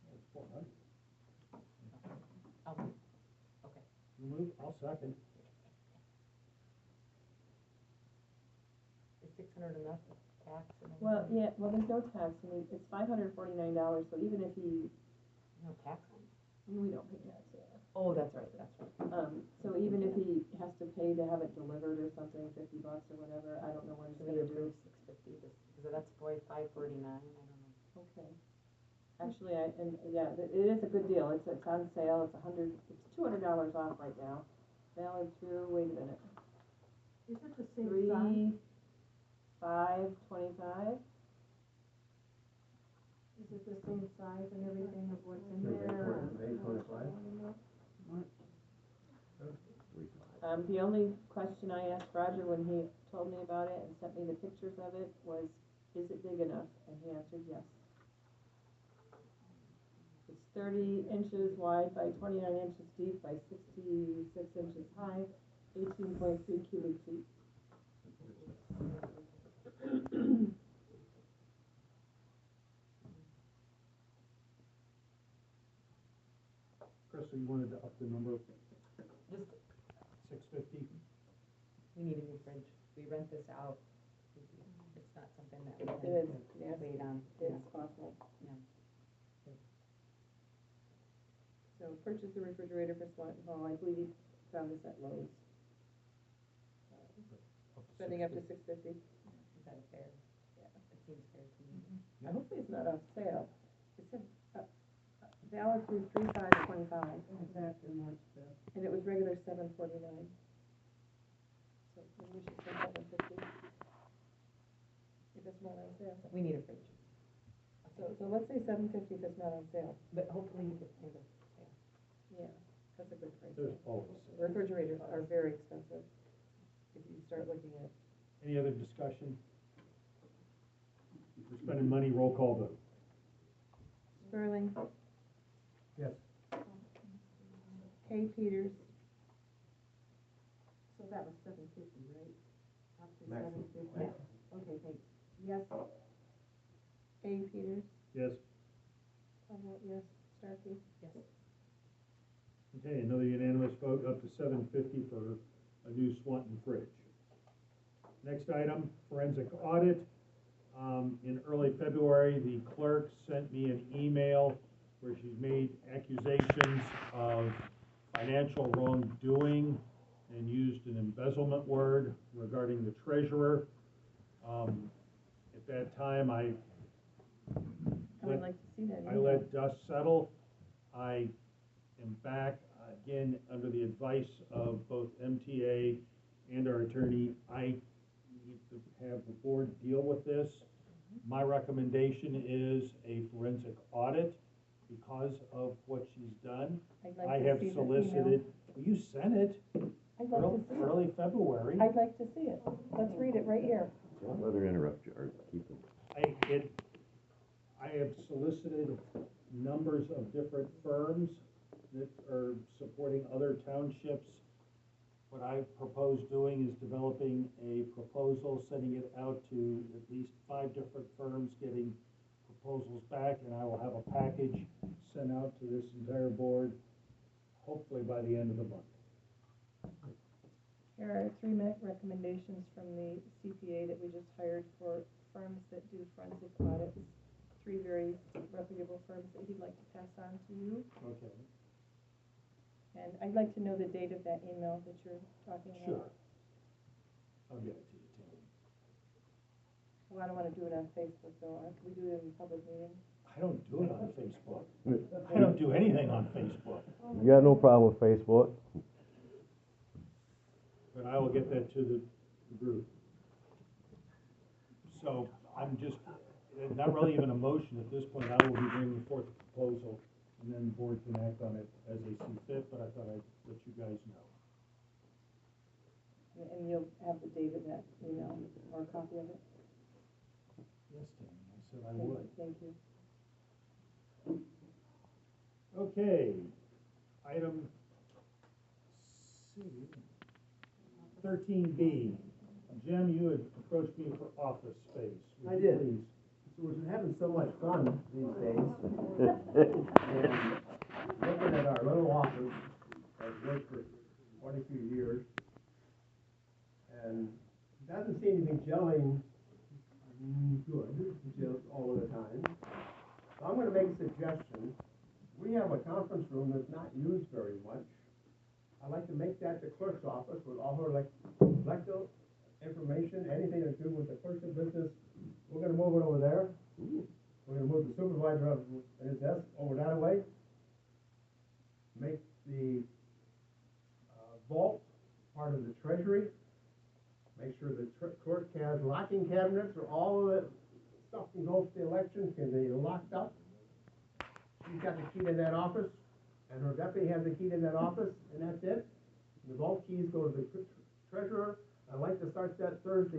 That's 400. I'll move. Okay. You move, I'll second. Is 600 enough with tax and everything? Well, yeah, well, there's no tax, I mean, it's $549, so even if he, No tax on it. we don't pay tax, yeah. Oh, that's right, that's right. So even if he has to pay to have it delivered or something, $50 or whatever, I don't know what he's Should we gonna do. approve 650, because that's probably 549, I don't know. Okay. Actually, it is a good deal, it's on sale, it's $200 off right now. Valid through, wait a minute, Is it the same size? 3/5/25? Is it the same size and everything of what's in May there? 25? The only question I asked Roger when he told me about it and sent me the pictures of it was, is it big enough? And he answered yes. It's 30 inches wide by 29 inches deep by 66 inches high, 18.3 cubic feet. Chris, so you wanted to up the number, Just, 650? we need a new fridge. We rent this out. It's not something that we It is, can yes, wait on. it's awful. Yeah. So purchase a refrigerator for Swanton Hall, I believe he found this at Lowe's. Spending up to $650. Is that fair? Yeah. It seems fair to me. Hopefully it's not on sale. It said, valid through 3/5/25. Exactly, much better. And it was regular $749. So maybe we should say $750. If it's not on sale. We need a fridge. So let's say $750 if it's not on sale. But hopefully you get kind of sale. Yeah, that's a good price. There's always. Refrigerators are very expensive. If you start looking at, Any other discussion? If we're spending money, roll call vote. Sperling, Yes. Kay Peters, So that was $750, right? Up to Maximum. $750? Yeah. Okay, thanks. Yes, A. Peters, Yes. I vote yes, Starkey. Yes. Okay, another unanimous vote up to $750 for a new Swanton fridge. Next item, forensic audit. In early February, the clerk sent me an email where she's made accusations of financial wrongdoing and used an embezzlement word regarding the treasurer. At that time, I would like to see that. I let dust settle. I am back again under the advice of both MTA and our attorney. I need to have the board deal with this. My recommendation is a forensic audit because of what she's done. I'd I like to have see the solicited, well, you sent it I'd like to see it. early February. I'd like to see it. Let's read it right here. Don't let her interrupt you, or keep it. I have solicited numbers of different firms that are supporting other townships. What I propose doing is developing a proposal, sending it out to at least 5 different firms, getting proposals back, and I will have a package sent out to this entire board, hopefully by the end of the month. Here are 3 recommendations from the CPA that we just hired for firms that do forensic audits. 3 very reputable firms that he'd like to pass on to you. Okay. And I'd like to know the date of that email that you're talking Sure. about. I'll get it to you, Tim. Well, I don't want to do it on Facebook though. Can we do it in a public meeting? I don't do it on Facebook. I don't do anything on Facebook. You got no problem with Facebook? But I will get that to the group. So I'm just, not really even a motion at this point. I will be bringing forth a proposal, and then the board can act on it as they see fit, but I thought I'd let you guys know. And you'll have the date of that email or a copy of it? Yes, Tim, I said I would. Thank you. Okay, item C, 13B. Jim, you had approached me for office space. Would I you did. please? So we're having so much fun these days. And looking at our little office, I've worked for quite a few years, and it doesn't seem to be gelling good, just all of the time. So I'm gonna make a suggestion. We have a conference room that's not used very much. I'd like to make that the clerk's office with all her electoral information, anything to do with the clerk's business. We're gonna move it over there. We're gonna move the supervisor of his desk over that way. Make the vault part of the treasury. Make sure the clerk has locking cabinets or all of the stuff can go to the elections can be locked up. She's got the key to that office, and her deputy has the key to that office, and that's it. The vault keys go to the treasurer. I'd like to start that Thursday